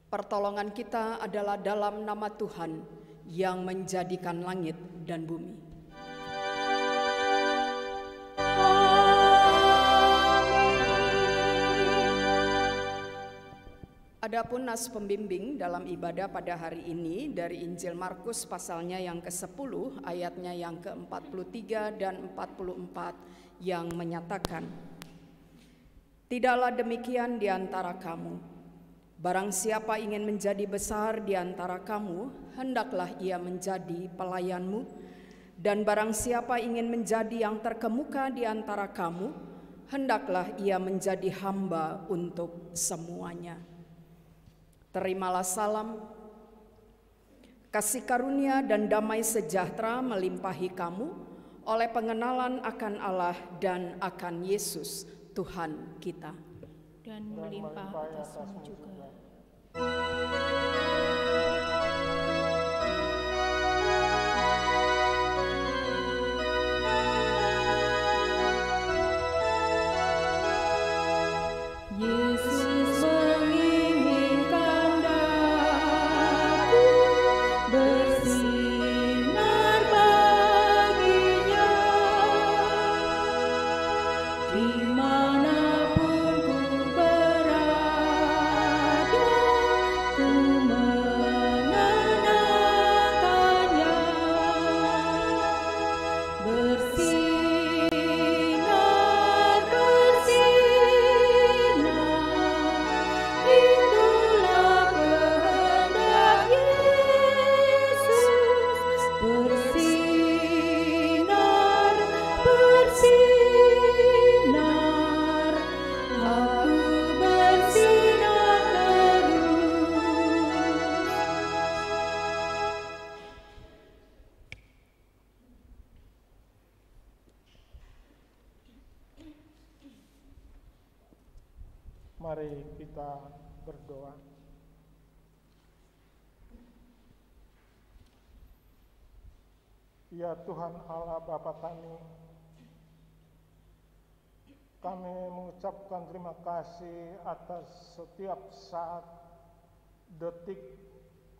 Pertolongan kita adalah dalam nama Tuhan yang menjadikan langit dan bumi. Adapun nas pembimbing dalam ibadah pada hari ini dari Injil Markus pasalnya yang ke-10 ayatnya yang ke-43 dan 44 yang menyatakan, "Tidaklah demikian di antara kamu. Barang siapa ingin menjadi besar di antara kamu, hendaklah ia menjadi pelayanmu. Dan barang siapa ingin menjadi yang terkemuka di antara kamu, hendaklah ia menjadi hamba untuk semuanya." Terimalah salam, kasih karunia dan damai sejahtera melimpahi kamu oleh pengenalan akan Allah dan akan Yesus Tuhan kita. Dan melimpah atasmu juga. Yesus menginginkan daku bersinar baginya, dimanapun ku berada, ku mengenangkannya. Bersinar, bersinar, itulah kehendak Yesus. Bersinar, bersinar, aku bersinar terus. Mari kita berdoa. Ya Tuhan Allah Bapa kami mengucapkan terima kasih atas setiap saat, detik,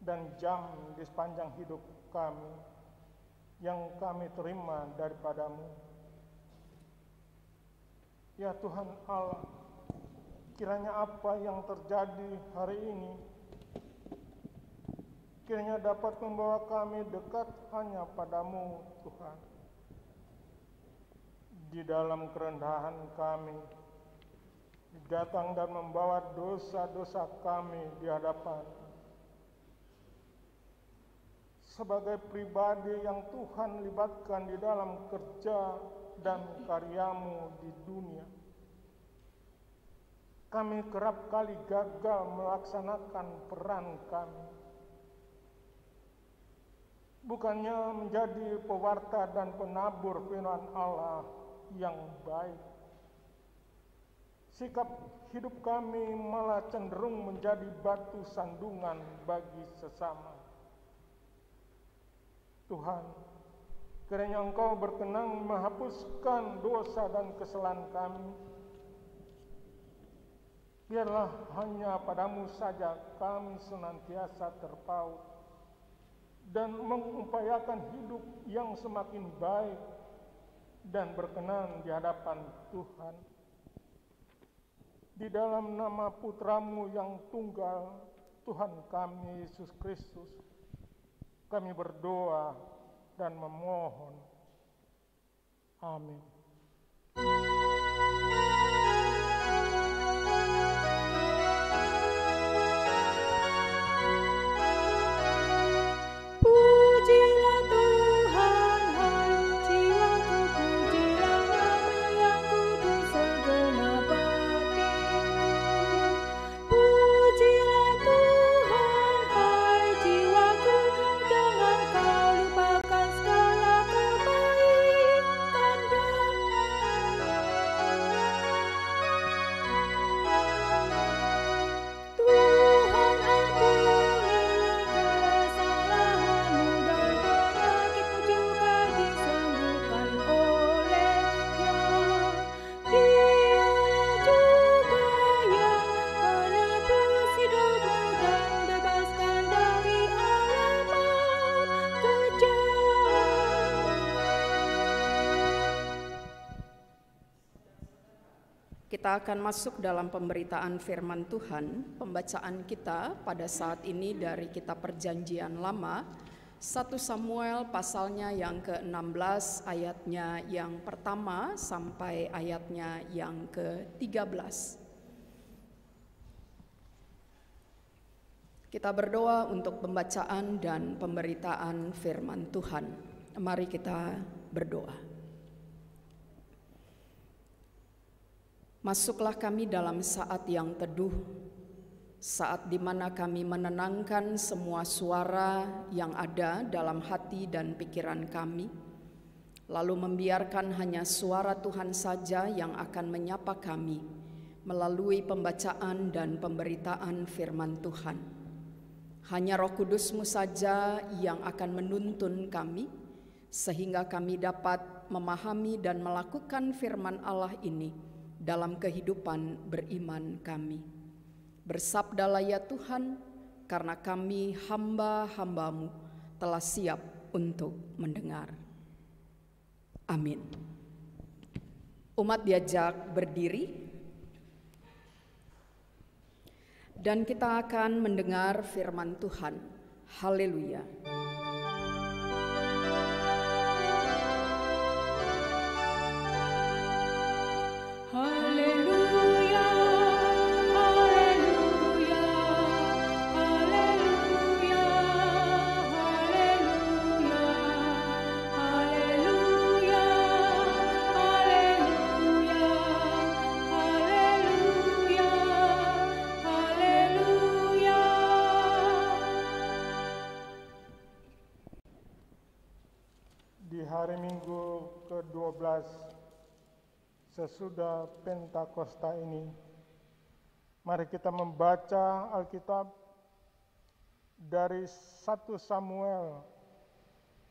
dan jam di sepanjang hidup kami yang kami terima daripadamu. Ya Tuhan Allah, kiranya apa yang terjadi hari ini kiranya dapat membawa kami dekat hanya padamu, Tuhan. Di dalam kerendahan kami, datang dan membawa dosa-dosa kami di hadapan. Sebagai pribadi yang Tuhan libatkan di dalam kerja dan karyamu di dunia, kami kerap kali gagal melaksanakan peran kami. Bukannya menjadi pewarta dan penabur firman Allah yang baik, sikap hidup kami malah cenderung menjadi batu sandungan bagi sesama. Tuhan, kiranya Engkau berkenan menghapuskan dosa dan kesalahan kami. Biarlah hanya padamu saja kami senantiasa terpaut dan mengupayakan hidup yang semakin baik dan berkenan di hadapan Tuhan. Di dalam nama Putramu yang tunggal, Tuhan kami Yesus Kristus, kami berdoa dan memohon. Amin. Pujilah Tuhan, hai jiwaku, pujilah Nama yang kudus segenap hatiku. Pujilah Tuhan, hai jiwaku, jangan kau lupakan segala kebaikan-Nya. Kita akan masuk dalam pemberitaan firman Tuhan. Pembacaan kita pada saat ini dari kitab Perjanjian Lama, 1 Samuel pasalnya yang ke-16 ayatnya yang pertama sampai ayatnya yang ke-13. Kita berdoa untuk pembacaan dan pemberitaan firman Tuhan. Mari kita berdoa. Masuklah kami dalam saat yang teduh, saat di mana kami menenangkan semua suara yang ada dalam hati dan pikiran kami, lalu membiarkan hanya suara Tuhan saja yang akan menyapa kami melalui pembacaan dan pemberitaan firman Tuhan. Hanya Roh Kudus-Mu saja yang akan menuntun kami, sehingga kami dapat memahami dan melakukan firman Allah ini dalam kehidupan beriman kami. Bersabdalah ya Tuhan, karena kami hamba-hamba-Mu telah siap untuk mendengar. Amin. Umat diajak berdiri dan kita akan mendengar firman Tuhan. Haleluya. Hari Minggu ke-12 sesudah Pentakosta ini, mari kita membaca Alkitab dari 1 Samuel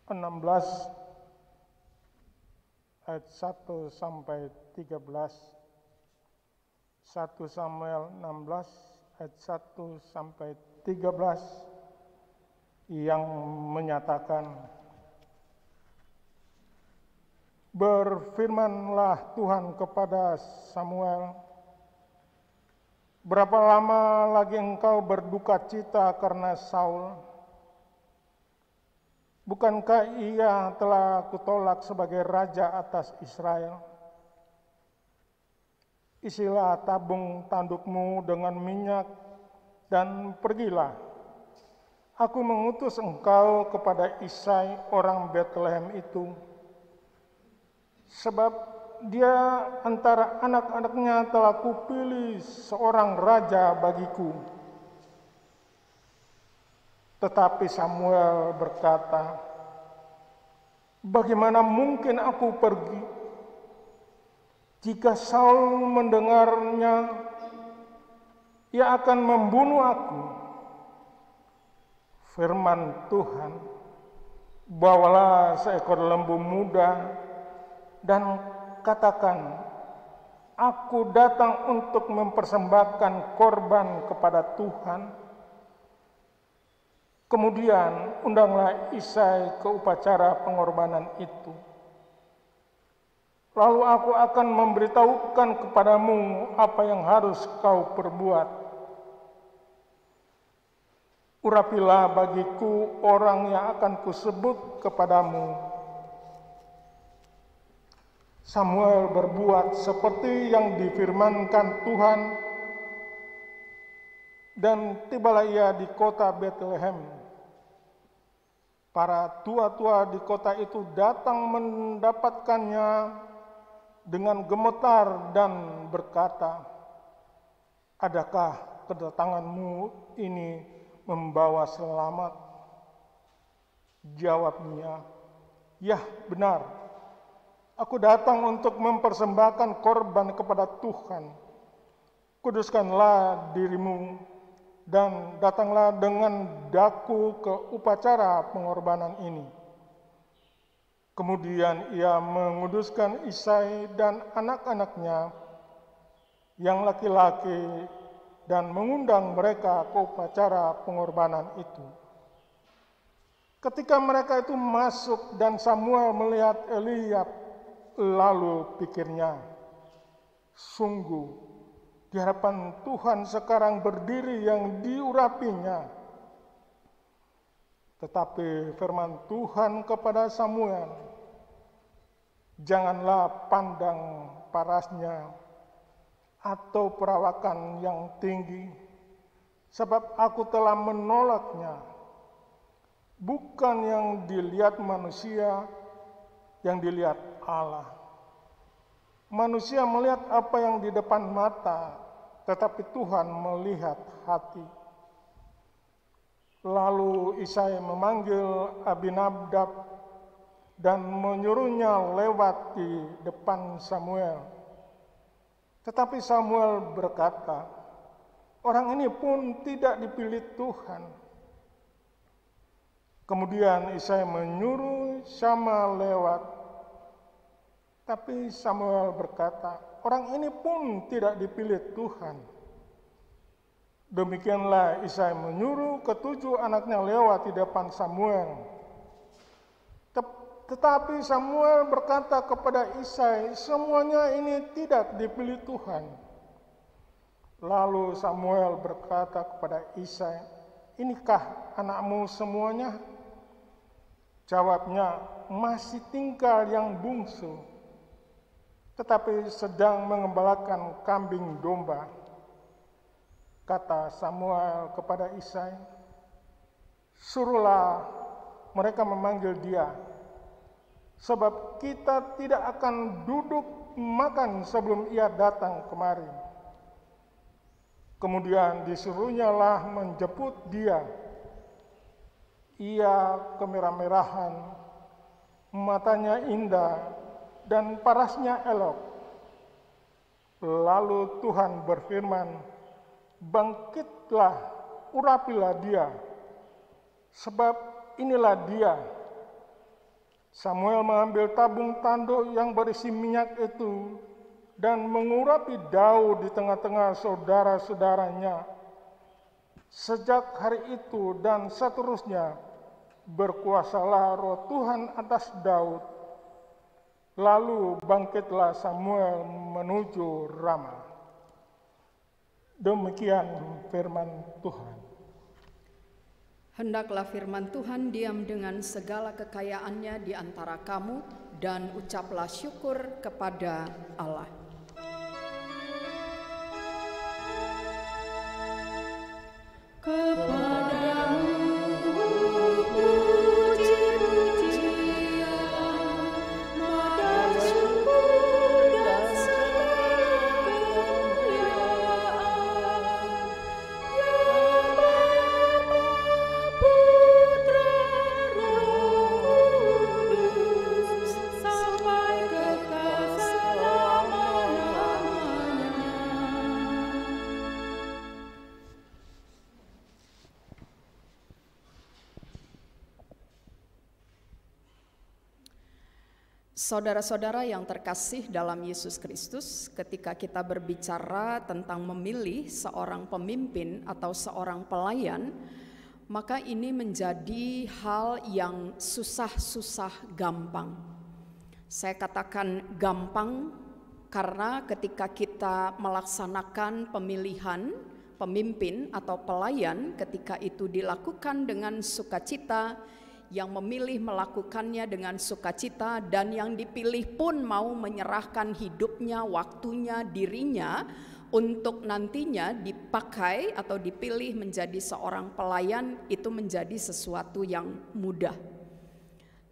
16 ayat 1 sampai 13. 1 Samuel 16 ayat 1 sampai 13 yang menyatakan, berfirmanlah Tuhan kepada Samuel, berapa lama lagi engkau berduka cita karena Saul? Bukankah ia telah kutolak sebagai raja atas Israel? Isilah tabung tandukmu dengan minyak dan pergilah. Aku mengutus engkau kepada Isai orang Betlehem itu, sebab dia antara anak-anaknya telah kupilih seorang raja bagiku. Tetapi Samuel berkata, bagaimana mungkin aku pergi? Jika Saul mendengarnya, ia akan membunuh aku. Firman Tuhan, bawalah seekor lembu muda dan katakan, aku datang untuk mempersembahkan korban kepada Tuhan. Kemudian undanglah Isai ke upacara pengorbanan itu. Lalu aku akan memberitahukan kepadamu apa yang harus kau perbuat. Urapilah bagiku orang yang akan kusebut kepadamu. Samuel berbuat seperti yang difirmankan Tuhan, dan tibalah ia di kota Betlehem. Para tua-tua di kota itu datang mendapatkannya dengan gemetar dan berkata, adakah kedatanganmu ini membawa selamat? Jawabnya, ya benar. Aku datang untuk mempersembahkan korban kepada Tuhan. Kuduskanlah dirimu dan datanglah dengan daku ke upacara pengorbanan ini. Kemudian ia menguduskan Isai dan anak-anaknya yang laki-laki dan mengundang mereka ke upacara pengorbanan itu. Ketika mereka itu masuk dan Samuel melihat Eliab, lalu pikirnya, Sungguh, di hadapan Tuhan sekarang berdiri yang diurapinya. Tetapi firman Tuhan kepada Samuel, janganlah pandang parasnya atau perawakan yang tinggi, sebab aku telah menolaknya. Bukan yang dilihat manusia, yang dilihat Allah. Manusia melihat apa yang di depan mata, tetapi Tuhan melihat hati. Lalu Isai memanggil Abinadab dan menyuruhnya lewat di depan Samuel. Tetapi Samuel berkata, orang ini pun tidak dipilih Tuhan. Kemudian Isai menyuruh Syama lewat. Tapi Samuel berkata, orang ini pun tidak dipilih Tuhan. Demikianlah Isai menyuruh ketujuh anaknya lewat di depan Samuel. Tetapi Samuel berkata kepada Isai, semuanya ini tidak dipilih Tuhan. Lalu Samuel berkata kepada Isai, inikah anakmu semuanya? Jawabnya, masih tinggal yang bungsu, tetapi sedang mengembalakan kambing domba. Kata Samuel kepada Isai, suruhlah mereka memanggil dia, sebab kita tidak akan duduk makan sebelum ia datang kemari. Kemudian disuruhnya lah menjemput dia. Ia kemerah-merahan, matanya indah, dan parasnya elok. Lalu Tuhan berfirman, bangkitlah, urapilah dia, sebab inilah dia. Samuel mengambil tabung tanduk yang berisi minyak itu dan mengurapi Daud di tengah-tengah saudara-saudaranya. Sejak hari itu dan seterusnya, berkuasalah roh Tuhan atas Daud. Lalu bangkitlah Samuel menuju Rama. Demikian firman Tuhan. Hendaklah firman Tuhan diam dengan segala kekayaannya di antara kamu, dan ucaplah syukur kepada Allah. Saudara-saudara yang terkasih dalam Yesus Kristus, ketika kita berbicara tentang memilih seorang pemimpin atau seorang pelayan, maka ini menjadi hal yang susah-susah gampang. Saya katakan gampang karena ketika kita melaksanakan pemilihan pemimpin atau pelayan, ketika itu dilakukan dengan sukacita, yang memilih melakukannya dengan sukacita, dan yang dipilih pun mau menyerahkan hidupnya, waktunya, dirinya untuk nantinya dipakai atau dipilih menjadi seorang pelayan, itu menjadi sesuatu yang mudah.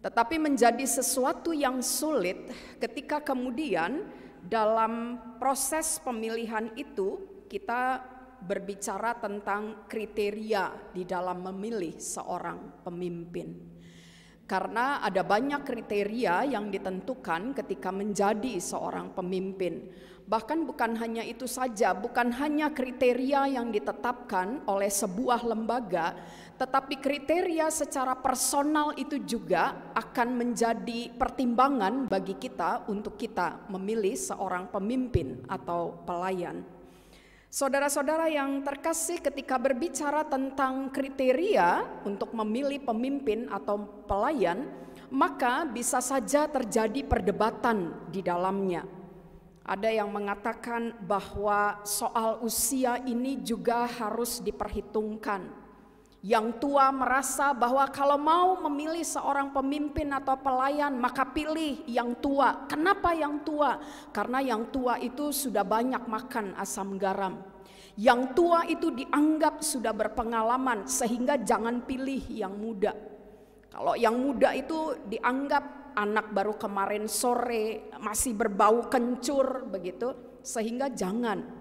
Tetapi menjadi sesuatu yang sulit ketika kemudian dalam proses pemilihan itu kita berbicara tentang kriteria di dalam memilih seorang pemimpin. Karena ada banyak kriteria yang ditentukan ketika menjadi seorang pemimpin. Bahkan bukan hanya itu saja, bukan hanya kriteria yang ditetapkan oleh sebuah lembaga, tetapi kriteria secara personal itu juga akan menjadi pertimbangan bagi kita untuk kita memilih seorang pemimpin atau pelayan. Saudara-saudara yang terkasih, ketika berbicara tentang kriteria untuk memilih pemimpin atau pelayan, maka bisa saja terjadi perdebatan di dalamnya. Ada yang mengatakan bahwa soal usia ini juga harus diperhitungkan. Yang tua merasa bahwa kalau mau memilih seorang pemimpin atau pelayan, maka pilih yang tua. Kenapa yang tua? Karena yang tua itu sudah banyak makan asam garam. Yang tua itu dianggap sudah berpengalaman, sehingga jangan pilih yang muda. Kalau yang muda itu dianggap anak baru kemarin sore, masih berbau kencur begitu, sehingga jangan.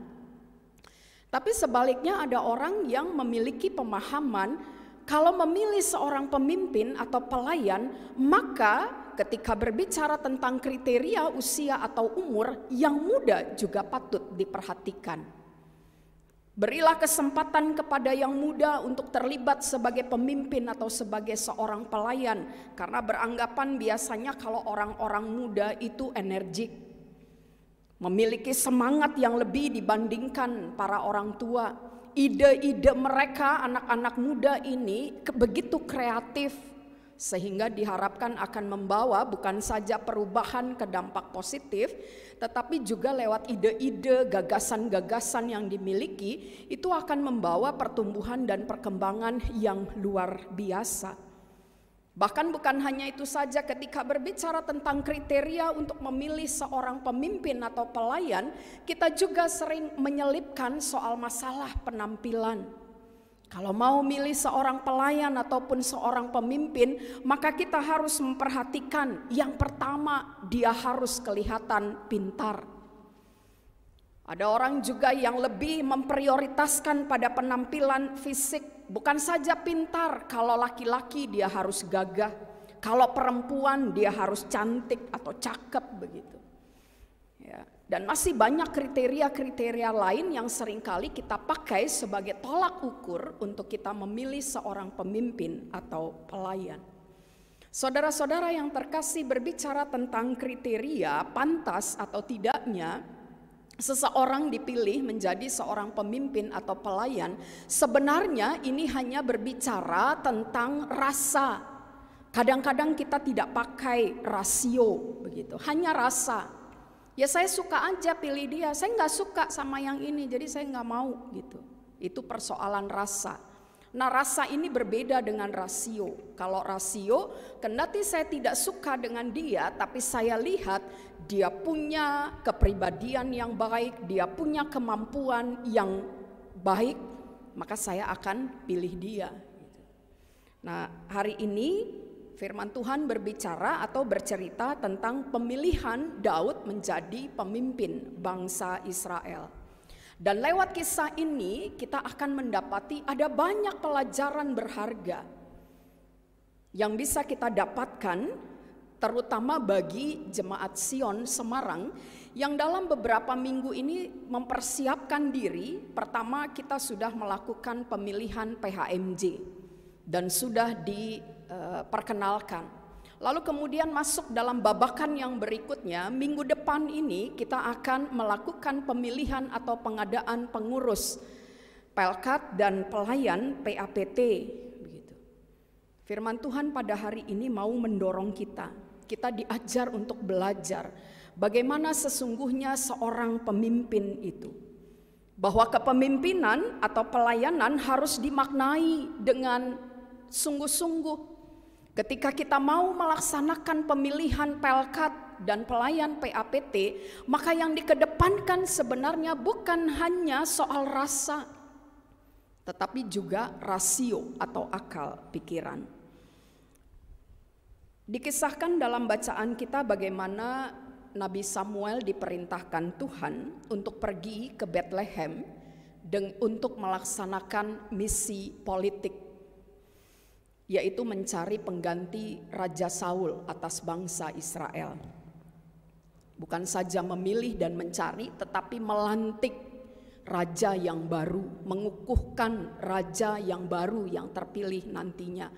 Tapi sebaliknya ada orang yang memiliki pemahaman kalau memilih seorang pemimpin atau pelayan, maka ketika berbicara tentang kriteria usia atau umur, yang muda juga patut diperhatikan. Berilah kesempatan kepada yang muda untuk terlibat sebagai pemimpin atau sebagai seorang pelayan, karena beranggapan biasanya kalau orang-orang muda itu energik, memiliki semangat yang lebih dibandingkan para orang tua. Ide-ide mereka anak-anak muda ini begitu kreatif, sehingga diharapkan akan membawa bukan saja perubahan ke dampak positif, tetapi juga lewat ide-ide, gagasan-gagasan yang dimiliki, itu akan membawa pertumbuhan dan perkembangan yang luar biasa. Bahkan bukan hanya itu saja, ketika berbicara tentang kriteria untuk memilih seorang pemimpin atau pelayan, kita juga sering menyelipkan soal masalah penampilan. Kalau mau milih seorang pelayan ataupun seorang pemimpin, maka kita harus memperhatikan yang pertama, dia harus kelihatan pintar. Ada orang juga yang lebih memprioritaskan pada penampilan fisik. Bukan saja pintar, kalau laki-laki dia harus gagah, kalau perempuan dia harus cantik atau cakep begitu. Ya, dan masih banyak kriteria-kriteria lain yang seringkali kita pakai sebagai tolak ukur untuk kita memilih seorang pemimpin atau pelayan. Saudara-saudara yang terkasih, berbicara tentang kriteria pantas atau tidaknya seseorang dipilih menjadi seorang pemimpin atau pelayan, sebenarnya ini hanya berbicara tentang rasa. Kadang-kadang kita tidak pakai rasio begitu, hanya rasa. Ya saya suka aja pilih dia, saya nggak suka sama yang ini, jadi saya nggak mau gitu. Itu persoalan rasa. Nah, rasa ini berbeda dengan rasio. Kalau rasio, kendati saya tidak suka dengan dia, tapi saya lihat dia punya kepribadian yang baik, dia punya kemampuan yang baik, maka saya akan pilih dia. Nah, hari ini firman Tuhan berbicara atau bercerita tentang pemilihan Daud menjadi pemimpin bangsa Israel. Dan lewat kisah ini kita akan mendapati ada banyak pelajaran berharga yang bisa kita dapatkan, terutama bagi jemaat Sion Semarang yang dalam beberapa minggu ini mempersiapkan diri. Pertama, kita sudah melakukan pemilihan PHMJ dan sudah diperkenalkan. Lalu kemudian masuk dalam babakan yang berikutnya, minggu depan ini kita akan melakukan pemilihan atau pengadaan pengurus Pelkat dan pelayan PAPT begitu. Firman Tuhan pada hari ini mau mendorong kita diajar untuk belajar bagaimana sesungguhnya seorang pemimpin itu. Bahwa kepemimpinan atau pelayanan harus dimaknai dengan sungguh-sungguh. Ketika kita mau melaksanakan pemilihan Pelkat dan pelayan PAPT, maka yang dikedepankan sebenarnya bukan hanya soal rasa, tetapi juga rasio atau akal pikiran. Dikisahkan dalam bacaan kita bagaimana Nabi Samuel diperintahkan Tuhan untuk pergi ke Bethlehem untuk melaksanakan misi politik, yaitu mencari pengganti Raja Saul atas bangsa Israel. Bukan saja memilih dan mencari, tetapi melantik raja yang baru, mengukuhkan raja yang baru yang terpilih nantinya.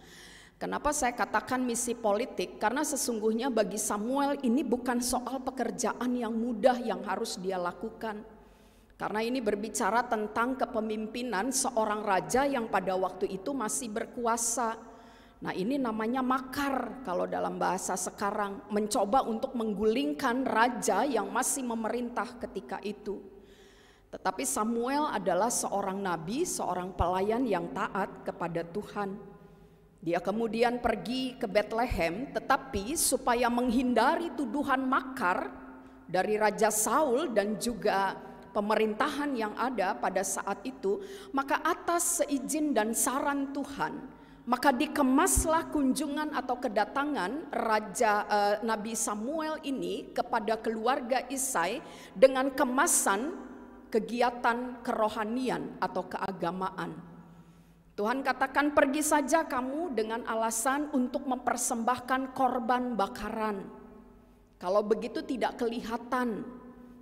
Kenapa saya katakan misi politik? Karena sesungguhnya bagi Samuel ini bukan soal pekerjaan yang mudah yang harus dia lakukan. Karena ini berbicara tentang kepemimpinan seorang raja yang pada waktu itu masih berkuasa. Nah, ini namanya makar kalau dalam bahasa sekarang, mencoba untuk menggulingkan raja yang masih memerintah ketika itu. Tetapi Samuel adalah seorang nabi, seorang pelayan yang taat kepada Tuhan. Dia kemudian pergi ke Bethlehem, tetapi supaya menghindari tuduhan makar dari Raja Saul dan juga pemerintahan yang ada pada saat itu, maka atas seizin dan saran Tuhan, maka dikemaslah kunjungan atau kedatangan Nabi Samuel ini kepada keluarga Isai dengan kemasan kegiatan kerohanian atau keagamaan. Tuhan katakan, pergi saja kamu dengan alasan untuk mempersembahkan korban bakaran. Kalau begitu tidak kelihatan,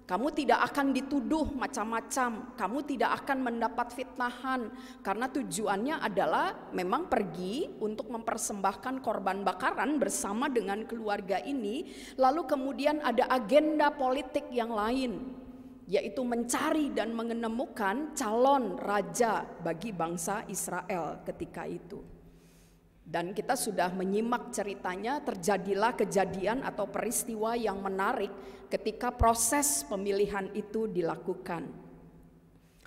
kamu tidak akan dituduh macam-macam, kamu tidak akan mendapat fitnahan, karena tujuannya adalah memang pergi untuk mempersembahkan korban bakaran bersama dengan keluarga ini, lalu kemudian ada agenda politik yang lain, yaitu mencari dan menemukan calon raja bagi bangsa Israel ketika itu. Dan kita sudah menyimak ceritanya, terjadilah kejadian atau peristiwa yang menarik ketika proses pemilihan itu dilakukan.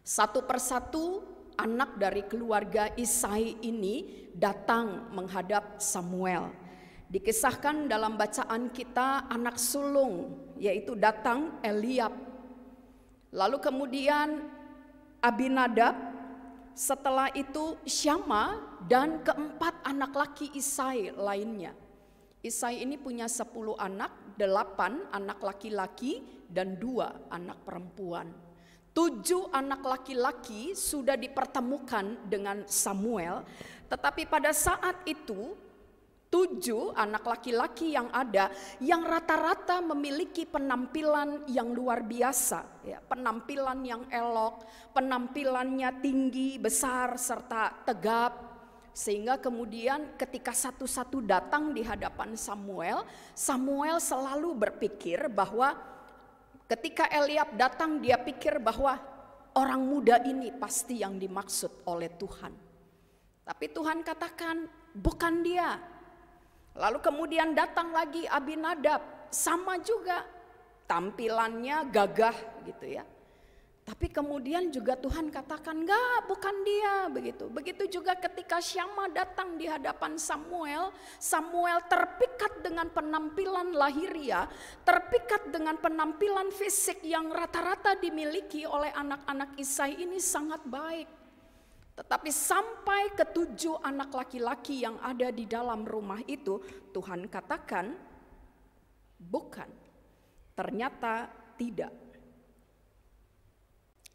Satu persatu anak dari keluarga Isai ini datang menghadap Samuel. Dikisahkan dalam bacaan kita, anak sulung yaitu datang Eliab. Lalu kemudian Abinadab, setelah itu Syama, dan keempat anak laki Isai lainnya. Isai ini punya 10 anak, 8 anak laki-laki dan 2 anak perempuan. 7 anak laki-laki sudah dipertemukan dengan Samuel, tetapi pada saat itu 7 anak laki-laki yang ada, yang rata-rata memiliki penampilan yang luar biasa, ya, penampilan yang elok, penampilannya tinggi, besar, serta tegap. Sehingga kemudian ketika satu-satu datang di hadapan Samuel, Samuel selalu berpikir bahwa ketika Eliab datang, dia pikir bahwa orang muda ini pasti yang dimaksud oleh Tuhan. Tapi Tuhan katakan bukan dia. Lalu kemudian datang lagi Abinadab, sama juga tampilannya gagah gitu ya. Tapi kemudian juga Tuhan katakan enggak, bukan dia begitu. Begitu juga ketika Syama datang di hadapan Samuel, Samuel terpikat dengan penampilan lahiria, terpikat dengan penampilan fisik yang rata-rata dimiliki oleh anak-anak Isai ini sangat baik. Tetapi sampai ke 7 anak laki-laki yang ada di dalam rumah itu, Tuhan katakan bukan, ternyata tidak.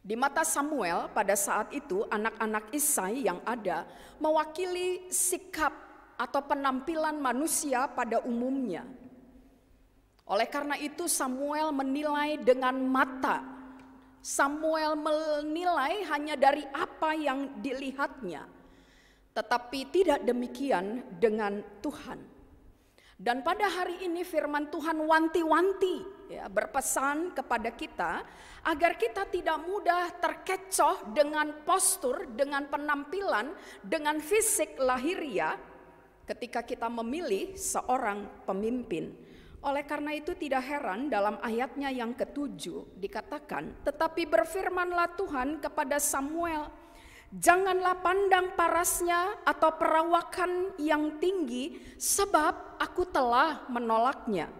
Di mata Samuel pada saat itu, anak-anak Isai yang ada mewakili sikap atau penampilan manusia pada umumnya. Oleh karena itu Samuel menilai dengan mata. Samuel menilai hanya dari apa yang dilihatnya. Tetapi tidak demikian dengan Tuhan. Dan pada hari ini firman Tuhan wanti-wanti, ya, berpesan kepada kita agar kita tidak mudah terkecoh dengan postur, dengan penampilan, dengan fisik lahiria ketika kita memilih seorang pemimpin. Oleh karena itu tidak heran dalam ayatnya yang ke-7 dikatakan, tetapi berfirmanlah Tuhan kepada Samuel, janganlah pandang parasnya atau perawakan yang tinggi, sebab aku telah menolaknya.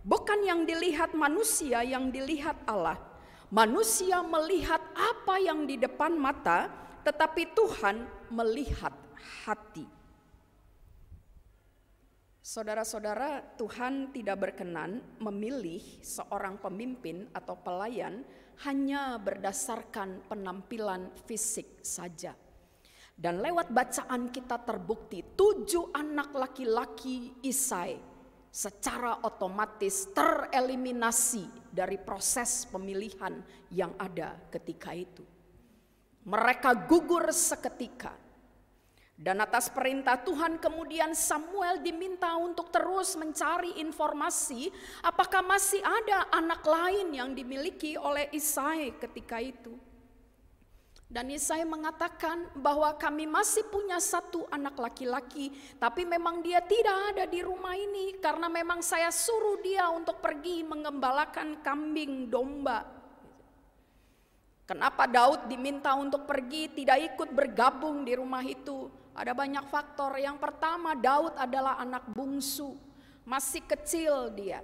Bukan yang dilihat manusia, yang dilihat Allah. Manusia melihat apa yang di depan mata, tetapi Tuhan melihat hati. Saudara-saudara, Tuhan tidak berkenan memilih seorang pemimpin atau pelayan hanya berdasarkan penampilan fisik saja. Dan lewat bacaan kita terbukti 7 anak laki-laki Isai secara otomatis tereliminasi dari proses pemilihan yang ada ketika itu. Mereka gugur seketika. Dan atas perintah Tuhan kemudian Samuel diminta untuk terus mencari informasi apakah masih ada anak lain yang dimiliki oleh Isai ketika itu. Dan Yesaya mengatakan bahwa kami masih punya satu anak laki-laki, tapi memang dia tidak ada di rumah ini karena memang saya suruh dia untuk pergi mengembalakan kambing domba. Kenapa Daud diminta untuk pergi tidak ikut bergabung di rumah itu? Ada banyak faktor. Yang pertama, Daud adalah anak bungsu, masih kecil dia.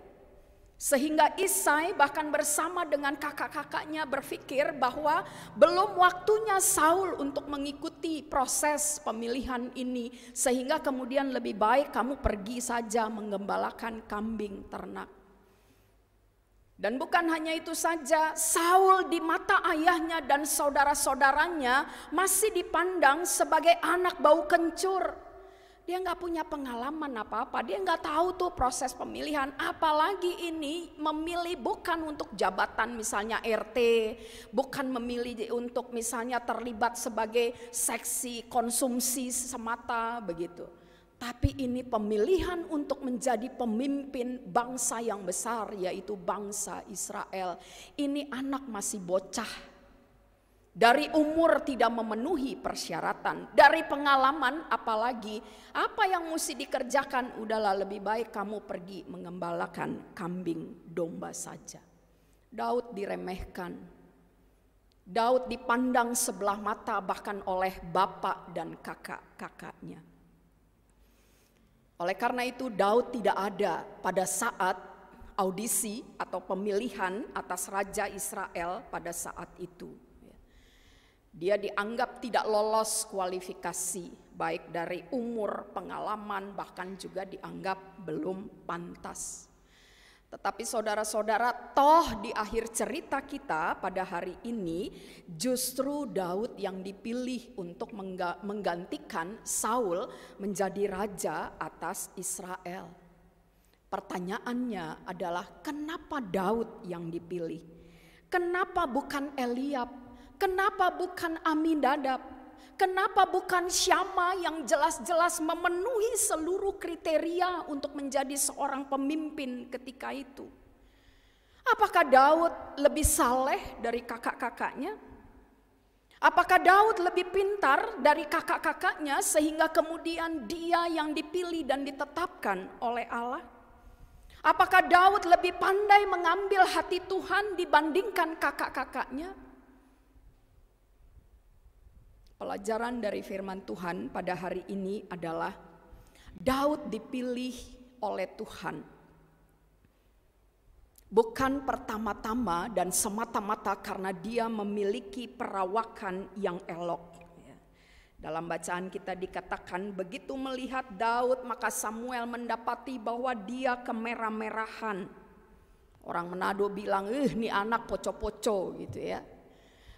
Sehingga Isai bahkan bersama dengan kakak-kakaknya berpikir bahwa belum waktunya Saul untuk mengikuti proses pemilihan ini. Sehingga kemudian lebih baik kamu pergi saja menggembalakan kambing ternak. Dan bukan hanya itu saja, Saul di mata ayahnya dan saudara-saudaranya masih dipandang sebagai anak bau kencur. Dia nggak punya pengalaman apa-apa, dia nggak tahu tuh proses pemilihan. Apalagi ini memilih bukan untuk jabatan misalnya RT, bukan memilih untuk misalnya terlibat sebagai seksi konsumsi semata begitu. Tapi ini pemilihan untuk menjadi pemimpin bangsa yang besar, yaitu bangsa Israel. Ini anak masih bocah. Dari umur tidak memenuhi persyaratan, dari pengalaman apalagi, apa yang mesti dikerjakan, udahlah lebih baik kamu pergi mengembalakan kambing domba saja. Daud diremehkan, Daud dipandang sebelah mata bahkan oleh bapak dan kakak-kakaknya. Oleh karena itu Daud tidak ada pada saat audisi atau pemilihan atas Raja Israel pada saat itu. Dia dianggap tidak lolos kualifikasi, baik dari umur, pengalaman, bahkan juga dianggap belum pantas. Tetapi saudara-saudara, toh di akhir cerita kita pada hari ini, justru Daud yang dipilih untuk menggantikan Saul menjadi raja atas Israel. Pertanyaannya adalah, kenapa Daud yang dipilih? Kenapa bukan Eliab? Kenapa bukan Aminadab? Kenapa bukan Syama yang jelas-jelas memenuhi seluruh kriteria untuk menjadi seorang pemimpin ketika itu? Apakah Daud lebih saleh dari kakak-kakaknya? Apakah Daud lebih pintar dari kakak-kakaknya sehingga kemudian dia yang dipilih dan ditetapkan oleh Allah? Apakah Daud lebih pandai mengambil hati Tuhan dibandingkan kakak-kakaknya? Pelajaran dari firman Tuhan pada hari ini adalah Daud dipilih oleh Tuhan bukan pertama-tama dan semata-mata karena dia memiliki perawakan yang elok. Dalam bacaan kita dikatakan, begitu melihat Daud maka Samuel mendapati bahwa dia kemerah-merahan. Orang Manado bilang, ini anak poco-poco gitu ya.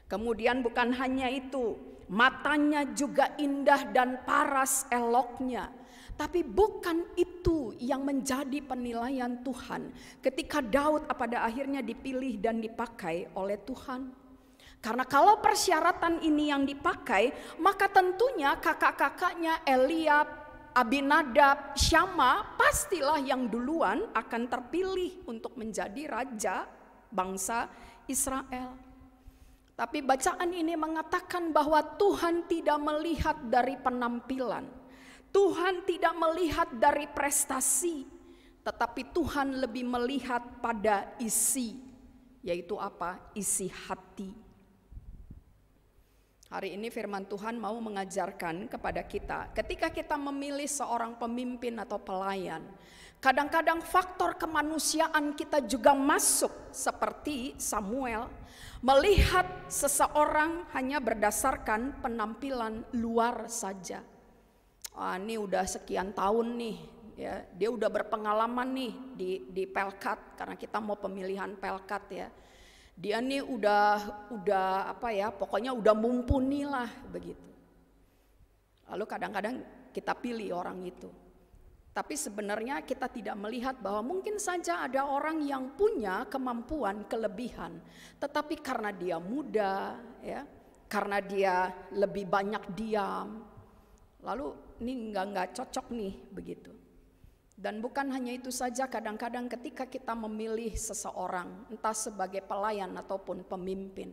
Kemudian bukan hanya itu, matanya juga indah dan paras eloknya. Tapi bukan itu yang menjadi penilaian Tuhan ketika Daud pada akhirnya dipilih dan dipakai oleh Tuhan. Karena kalau persyaratan ini yang dipakai, maka tentunya kakak-kakaknya Eliab, Abinadab, Syama pastilah yang duluan akan terpilih untuk menjadi raja bangsa Israel. Tapi bacaan ini mengatakan bahwa Tuhan tidak melihat dari penampilan. Tuhan tidak melihat dari prestasi. Tetapi Tuhan lebih melihat pada isi. Yaitu apa? Isi hati. Hari ini firman Tuhan mau mengajarkan kepada kita. Ketika kita memilih seorang pemimpin atau pelayan, kadang-kadang faktor kemanusiaan kita juga masuk seperti Samuel. Melihat seseorang hanya berdasarkan penampilan luar saja. Ini udah sekian tahun nih, ya, dia udah berpengalaman nih di Pelkat karena kita mau pemilihan Pelkat ya. Dia nih udah apa ya, pokoknya udah mumpuni lah begitu. Lalu kadang-kadang kita pilih orang itu. Tapi sebenarnya kita tidak melihat bahwa mungkin saja ada orang yang punya kemampuan, kelebihan. Tetapi karena dia muda, ya, karena dia lebih banyak diam, lalu ini nggak cocok nih begitu. Dan bukan hanya itu saja, kadang-kadang ketika kita memilih seseorang, entah sebagai pelayan ataupun pemimpin,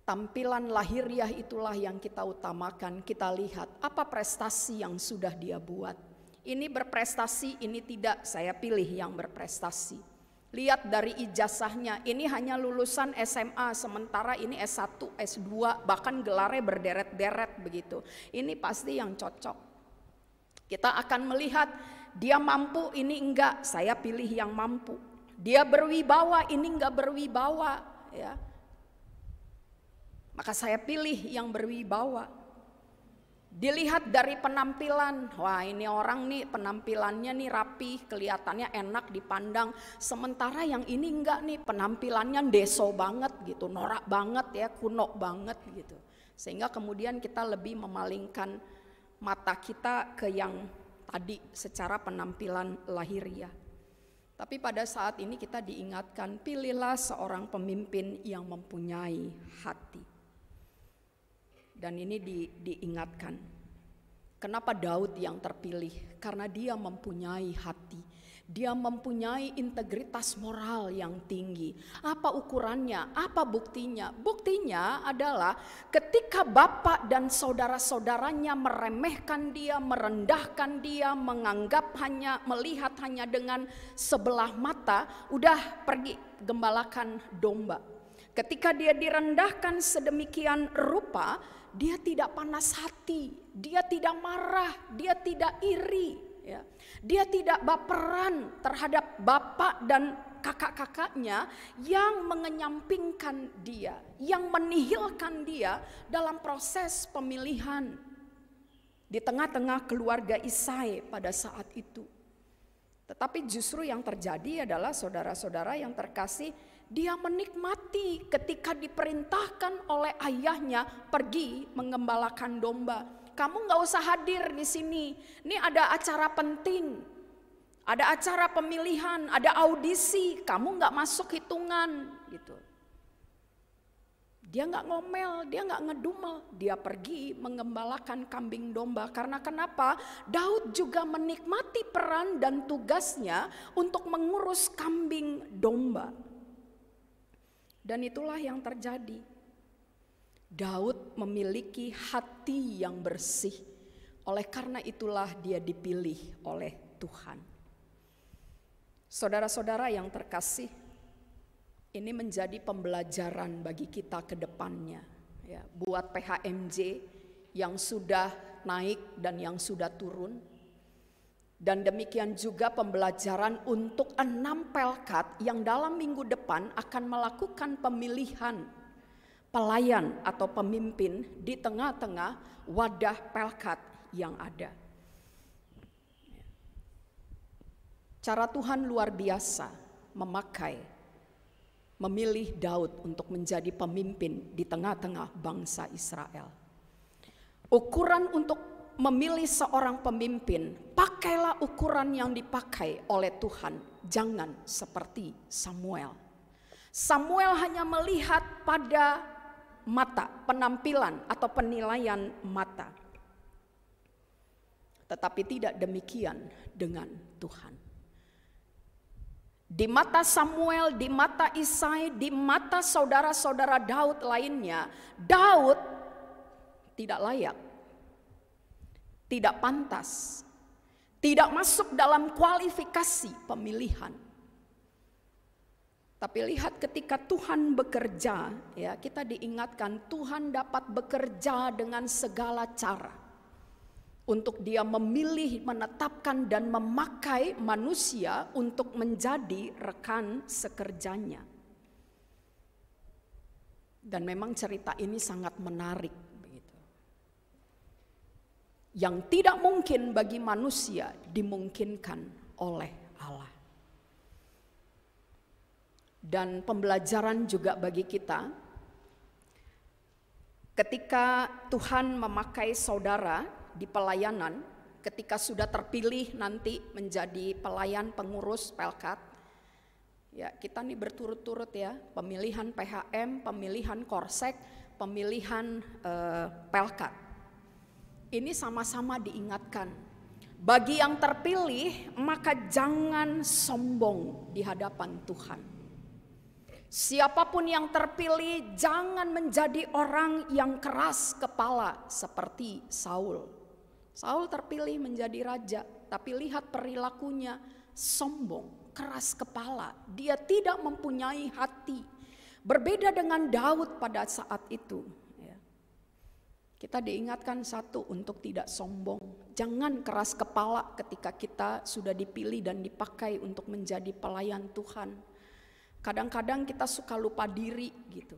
Tampilan lahiriah itulah yang kita utamakan. Kita lihat apa prestasi yang sudah dia buat. Ini berprestasi, ini tidak, saya pilih yang berprestasi. Lihat dari ijazahnya, ini hanya lulusan SMA, sementara ini S1, S2, bahkan gelarnya berderet-deret begitu. Ini pasti yang cocok. Kita akan melihat dia mampu, ini enggak, saya pilih yang mampu. Dia berwibawa, ini enggak berwibawa, ya. Maka saya pilih yang berwibawa. Dilihat dari penampilan, wah ini orang nih penampilannya nih rapi, kelihatannya enak dipandang. Sementara yang ini enggak nih, penampilannya deso banget gitu, norak banget ya, kuno banget gitu. Sehingga kemudian kita lebih memalingkan mata kita ke yang tadi secara penampilan lahiriah. Tapi pada saat ini kita diingatkan, pilihlah seorang pemimpin yang mempunyai hati. Dan ini diingatkan. Kenapa Daud yang terpilih? Karena dia mempunyai hati. Dia mempunyai integritas moral yang tinggi. Apa ukurannya? Apa buktinya? Buktinya adalah ketika bapak dan saudara-saudaranya meremehkan dia, merendahkan dia, melihat hanya dengan sebelah mata, udah pergi gembalakan domba. Ketika dia direndahkan sedemikian rupa, dia tidak panas hati, dia tidak marah, dia tidak iri, ya. Dia tidak baperan terhadap bapak dan kakak-kakaknya yang mengenyampingkan dia, yang menihilkan dia dalam proses pemilihan di tengah-tengah keluarga Isai pada saat itu. Tetapi justru yang terjadi adalah saudara-saudara yang terkasih, dia menikmati ketika diperintahkan oleh ayahnya pergi menggembalakan domba. Kamu nggak usah hadir di sini. Ini ada acara penting, ada acara pemilihan, ada audisi. Kamu nggak masuk hitungan, gitu. Dia nggak ngomel, dia nggak ngedumel. Dia pergi menggembalakan kambing domba. Karena kenapa? Daud juga menikmati peran dan tugasnya untuk mengurus kambing domba. Dan itulah yang terjadi. Daud memiliki hati yang bersih. Oleh karena itulah dia dipilih oleh Tuhan. Saudara-saudara yang terkasih, ini menjadi pembelajaran bagi kita ke depannya. Ya, buat PHMJ yang sudah naik dan yang sudah turun. Dan demikian juga pembelajaran untuk 6 pelkat yang dalam minggu depan akan melakukan pemilihan pelayan atau pemimpin di tengah-tengah wadah pelkat yang ada. Cara Tuhan luar biasa memilih Daud untuk menjadi pemimpin di tengah-tengah bangsa Israel. Ukuran untuk memilih seorang pemimpin, pakailah ukuran yang dipakai oleh Tuhan. Jangan seperti Samuel. Samuel hanya melihat pada mata, penampilan atau penilaian mata. Tetapi tidak demikian dengan Tuhan. Di mata Samuel, di mata Isai, di mata saudara-saudara Daud lainnya, Daud tidak layak, tidak pantas, tidak masuk dalam kualifikasi pemilihan. Tapi lihat ketika Tuhan bekerja, ya, kita diingatkan Tuhan dapat bekerja dengan segala cara untuk dia memilih, menetapkan dan memakai manusia untuk menjadi rekan sekerjanya. Dan memang cerita ini sangat menarik. Yang tidak mungkin bagi manusia dimungkinkan oleh Allah. Dan pembelajaran juga bagi kita, ketika Tuhan memakai saudara di pelayanan, ketika sudah terpilih nanti menjadi pelayan pengurus pelkat, ya kita nih berturut-turut ya, pemilihan PHM, pemilihan Korsek, pemilihan pelkat. Ini sama-sama diingatkan. Bagi yang terpilih, maka jangan sombong di hadapan Tuhan. Siapapun yang terpilih jangan menjadi orang yang keras kepala seperti Saul. Saul terpilih menjadi raja, tapi lihat perilakunya sombong, keras kepala. Dia tidak mempunyai hati. Berbeda dengan Daud pada saat itu. Kita diingatkan satu, untuk tidak sombong. Jangan keras kepala ketika kita sudah dipilih dan dipakai untuk menjadi pelayan Tuhan. Kadang-kadang kita suka lupa diri gitu.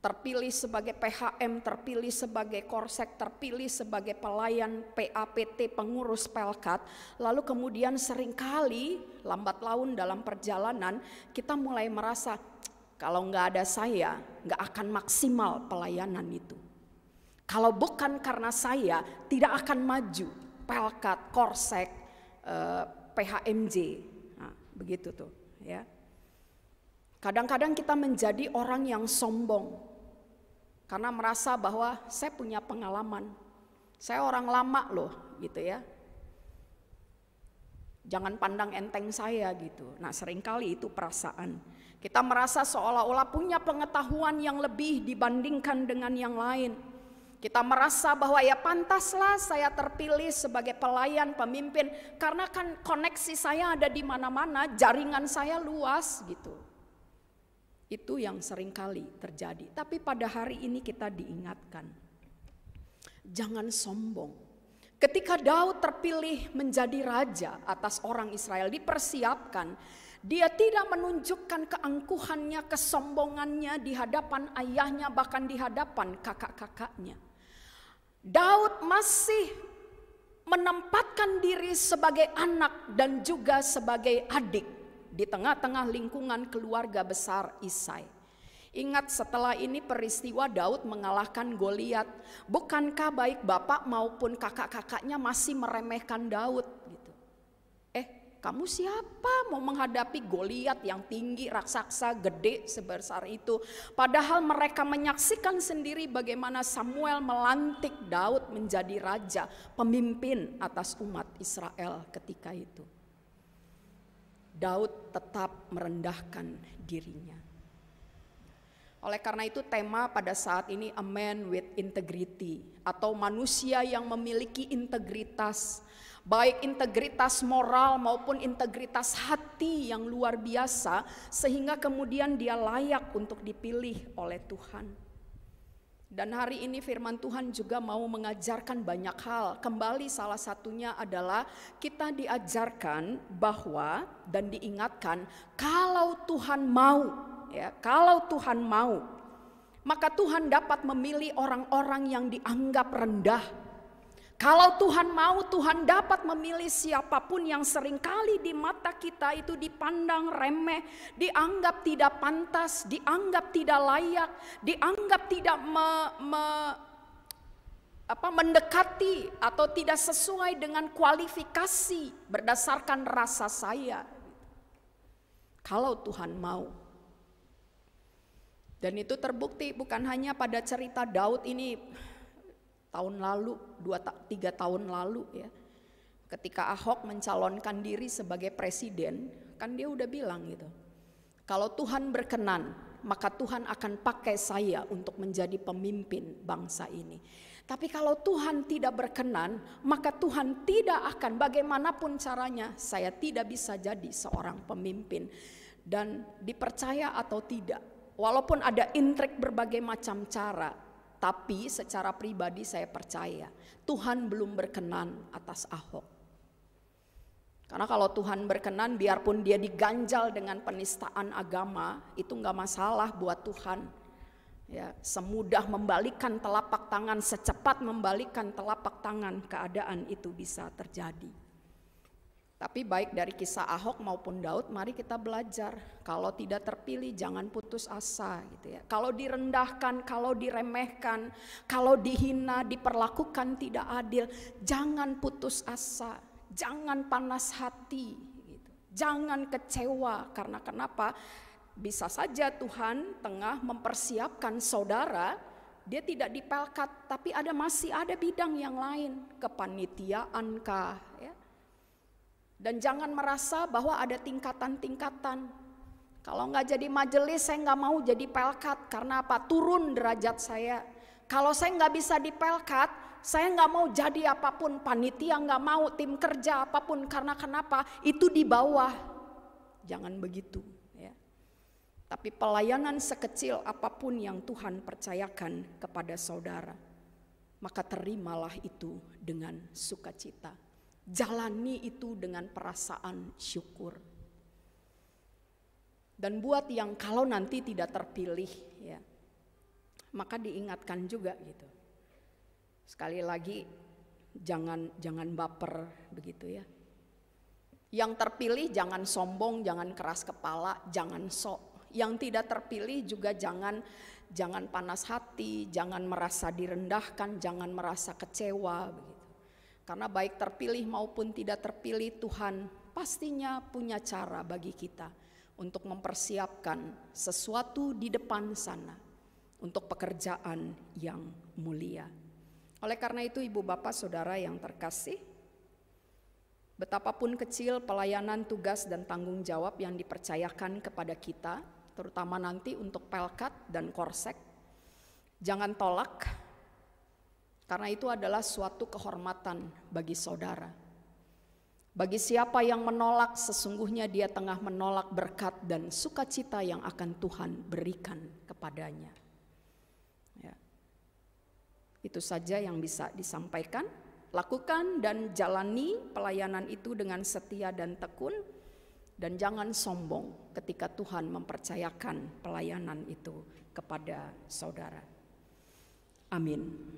Terpilih sebagai PHM, terpilih sebagai korsek, terpilih sebagai pelayan PAPT, pengurus Pelkat. Lalu kemudian seringkali lambat laun dalam perjalanan kita mulai merasa, kalau nggak ada saya nggak akan maksimal pelayanan itu. Kalau bukan karena saya, tidak akan maju Pelkat, korsek, PHMJ. Nah, begitu tuh ya. Kadang-kadang kita menjadi orang yang sombong karena merasa bahwa saya punya pengalaman. Saya orang lama loh gitu ya. Jangan pandang enteng saya gitu. Nah, seringkali itu perasaan. Kita merasa seolah-olah punya pengetahuan yang lebih dibandingkan dengan yang lain. Kita merasa bahwa ya pantaslah saya terpilih sebagai pelayan, pemimpin, karena kan koneksi saya ada di mana-mana, jaringan saya luas gitu. Itu yang seringkali terjadi. Tapi pada hari ini kita diingatkan, jangan sombong. Ketika Daud terpilih menjadi raja atas orang Israel, dipersiapkan, dia tidak menunjukkan keangkuhannya, kesombongannya di hadapan ayahnya, bahkan di hadapan kakak-kakaknya. Daud masih menempatkan diri sebagai anak dan juga sebagai adik di tengah-tengah lingkungan keluarga besar Isai. Ingat, setelah ini peristiwa Daud mengalahkan Goliat. Bukankah baik bapak maupun kakak-kakaknya masih meremehkan Daud gitu? Kamu siapa mau menghadapi Goliat yang tinggi, raksasa, gede sebesar itu? Padahal mereka menyaksikan sendiri bagaimana Samuel melantik Daud menjadi raja, pemimpin atas umat Israel ketika itu. Daud tetap merendahkan dirinya. Oleh karena itu tema pada saat ini a man with integrity, atau manusia yang memiliki integritas. Baik integritas moral maupun integritas hati yang luar biasa, sehingga kemudian dia layak untuk dipilih oleh Tuhan. Dan hari ini firman Tuhan juga mau mengajarkan banyak hal. Kembali salah satunya adalah kita diajarkan bahwa dan diingatkan, kalau Tuhan mau, ya, kalau Tuhan mau, maka Tuhan dapat memilih orang-orang yang dianggap rendah. Kalau Tuhan mau, Tuhan dapat memilih siapapun yang seringkali di mata kita itu dipandang remeh, dianggap tidak pantas, dianggap tidak layak, dianggap tidak mendekati atau tidak sesuai dengan kualifikasi berdasarkan rasa saya. Kalau Tuhan mau. Dan itu terbukti bukan hanya pada cerita Daud ini tahun lalu, 2-3 tahun lalu ya. Ketika Ahok mencalonkan diri sebagai presiden, kan dia udah bilang gitu. Kalau Tuhan berkenan, maka Tuhan akan pakai saya untuk menjadi pemimpin bangsa ini. Tapi kalau Tuhan tidak berkenan, maka Tuhan tidak akan, bagaimanapun caranya, saya tidak bisa jadi seorang pemimpin. Dan dipercaya atau tidak, walaupun ada intrik berbagai macam cara, tapi secara pribadi saya percaya Tuhan belum berkenan atas Ahok. Karena kalau Tuhan berkenan, biarpun dia diganjal dengan penistaan agama, itu nggak masalah buat Tuhan. Ya, semudah membalikkan telapak tangan, secepat membalikkan telapak tangan, keadaan itu bisa terjadi. Tapi baik dari kisah Ahok maupun Daud, mari kita belajar. Kalau tidak terpilih jangan putus asa gitu ya. Kalau direndahkan, kalau diremehkan, kalau dihina, diperlakukan tidak adil, jangan putus asa, jangan panas hati gitu. Jangan kecewa, karena kenapa? Bisa saja Tuhan tengah mempersiapkan saudara, dia tidak di Pelkat, tapi masih ada bidang yang lain, kepanitiaan kah ya. Dan jangan merasa bahwa ada tingkatan-tingkatan. Kalau nggak jadi majelis, saya nggak mau jadi pelkat. Karena apa? Turun derajat saya. Kalau saya nggak bisa di pelkat, saya nggak mau jadi apapun. Panitia nggak mau, tim kerja apapun. Karena kenapa? Itu di bawah. Jangan begitu. Ya. Tapi pelayanan sekecil apapun yang Tuhan percayakan kepada saudara, maka terimalah itu dengan sukacita. Jalani itu dengan perasaan syukur. Dan buat yang kalau nanti tidak terpilih, ya, maka diingatkan juga gitu. Sekali lagi, jangan baper begitu ya. Yang terpilih jangan sombong, jangan keras kepala, jangan sok. Yang tidak terpilih juga jangan panas hati, jangan merasa direndahkan, jangan merasa kecewa begitu. Karena baik terpilih maupun tidak terpilih, Tuhan pastinya punya cara bagi kita untuk mempersiapkan sesuatu di depan sana untuk pekerjaan yang mulia. Oleh karena itu, Ibu Bapak Saudara yang terkasih, betapapun kecil pelayanan, tugas dan tanggung jawab yang dipercayakan kepada kita, terutama nanti untuk pelkat dan korsek, jangan tolak. Karena itu adalah suatu kehormatan bagi saudara. Bagi siapa yang menolak, sesungguhnya dia tengah menolak berkat dan sukacita yang akan Tuhan berikan kepadanya. Ya. Itu saja yang bisa disampaikan. Lakukan dan jalani pelayanan itu dengan setia dan tekun. Dan jangan sombong ketika Tuhan mempercayakan pelayanan itu kepada saudara. Amin.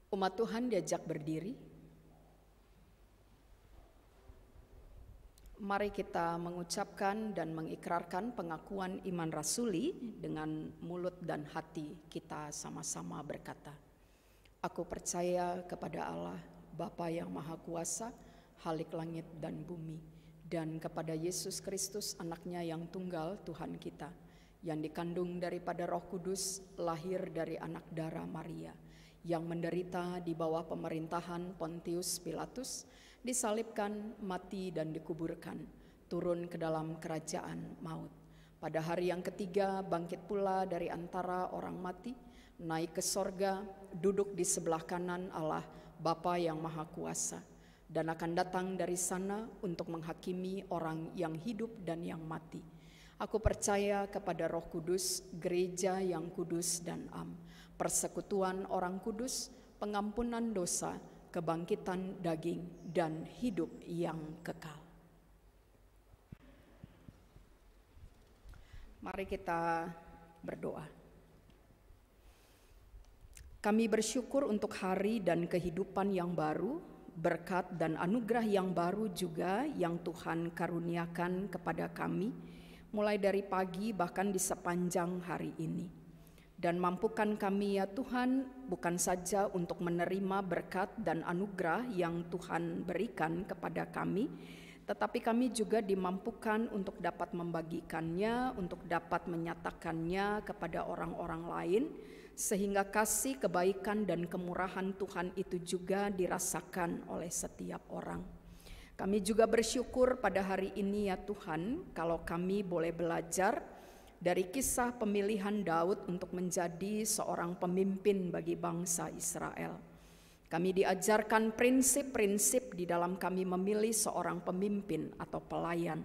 Umat Tuhan diajak berdiri. Mari kita mengucapkan dan mengikrarkan pengakuan iman rasuli dengan mulut dan hati kita sama-sama berkata, aku percaya kepada Allah, Bapa yang Maha Kuasa, Khalik langit dan bumi, dan kepada Yesus Kristus anaknya yang tunggal Tuhan kita, yang dikandung daripada Roh Kudus, lahir dari anak darah Maria, yang menderita di bawah pemerintahan Pontius Pilatus, disalibkan, mati dan dikuburkan, turun ke dalam kerajaan maut. Pada hari yang ketiga bangkit pula dari antara orang mati, naik ke sorga, duduk di sebelah kanan Allah Bapa yang Maha Kuasa, dan akan datang dari sana untuk menghakimi orang yang hidup dan yang mati. Aku percaya kepada Roh Kudus, gereja yang kudus dan am, persekutuan orang kudus, pengampunan dosa, kebangkitan daging, dan hidup yang kekal. Mari kita berdoa. Kami bersyukur untuk hari dan kehidupan yang baru, berkat dan anugerah yang baru juga yang Tuhan karuniakan kepada kami, mulai dari pagi bahkan di sepanjang hari ini. Dan mampukan kami ya Tuhan, bukan saja untuk menerima berkat dan anugerah yang Tuhan berikan kepada kami, tetapi kami juga dimampukan untuk dapat membagikannya, untuk dapat menyatakannya kepada orang-orang lain, sehingga kasih, kebaikan, dan kemurahan Tuhan itu juga dirasakan oleh setiap orang. Kami juga bersyukur pada hari ini ya Tuhan, kalau kami boleh belajar dari kisah pemilihan Daud untuk menjadi seorang pemimpin bagi bangsa Israel. Kami diajarkan prinsip-prinsip di dalam kami memilih seorang pemimpin atau pelayan,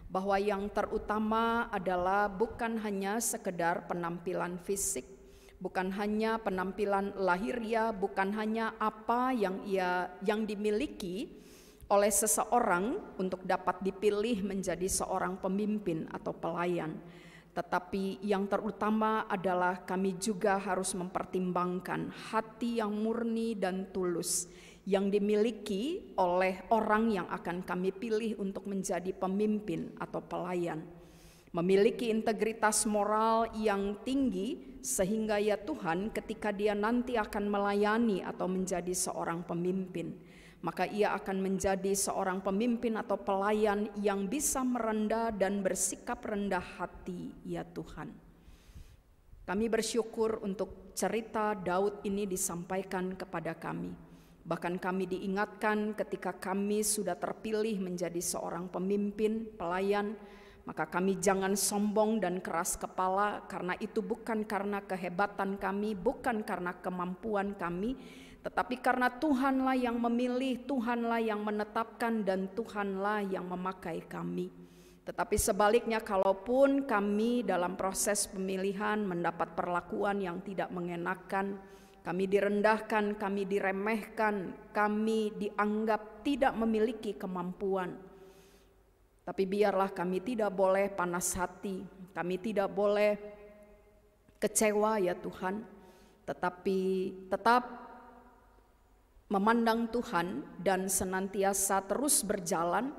bahwa yang terutama adalah bukan hanya sekedar penampilan fisik, bukan hanya penampilan lahiriah, bukan hanya apa yang dimiliki, oleh seseorang untuk dapat dipilih menjadi seorang pemimpin atau pelayan. Tetapi yang terutama adalah kami juga harus mempertimbangkan hati yang murni dan tulus yang dimiliki oleh orang yang akan kami pilih untuk menjadi pemimpin atau pelayan. Memiliki integritas moral yang tinggi sehingga ya Tuhan ketika dia nanti akan melayani atau menjadi seorang pemimpin, maka ia akan menjadi seorang pemimpin atau pelayan yang bisa merendah dan bersikap rendah hati ya Tuhan. Kami bersyukur untuk cerita Daud ini disampaikan kepada kami. Bahkan kami diingatkan ketika kami sudah terpilih menjadi seorang pemimpin, pelayan, maka kami jangan sombong dan keras kepala, karena itu bukan karena kehebatan kami, bukan karena kemampuan kami, tetapi karena Tuhanlah yang memilih, Tuhanlah yang menetapkan, dan Tuhanlah yang memakai kami. Tetapi sebaliknya, kalaupun kami dalam proses pemilihan mendapat perlakuan yang tidak mengenakan, kami direndahkan, kami diremehkan, kami dianggap tidak memiliki kemampuan, tapi biarlah kami tidak boleh panas hati, kami tidak boleh kecewa ya Tuhan, tetapi tetap memandang Tuhan dan senantiasa terus berjalan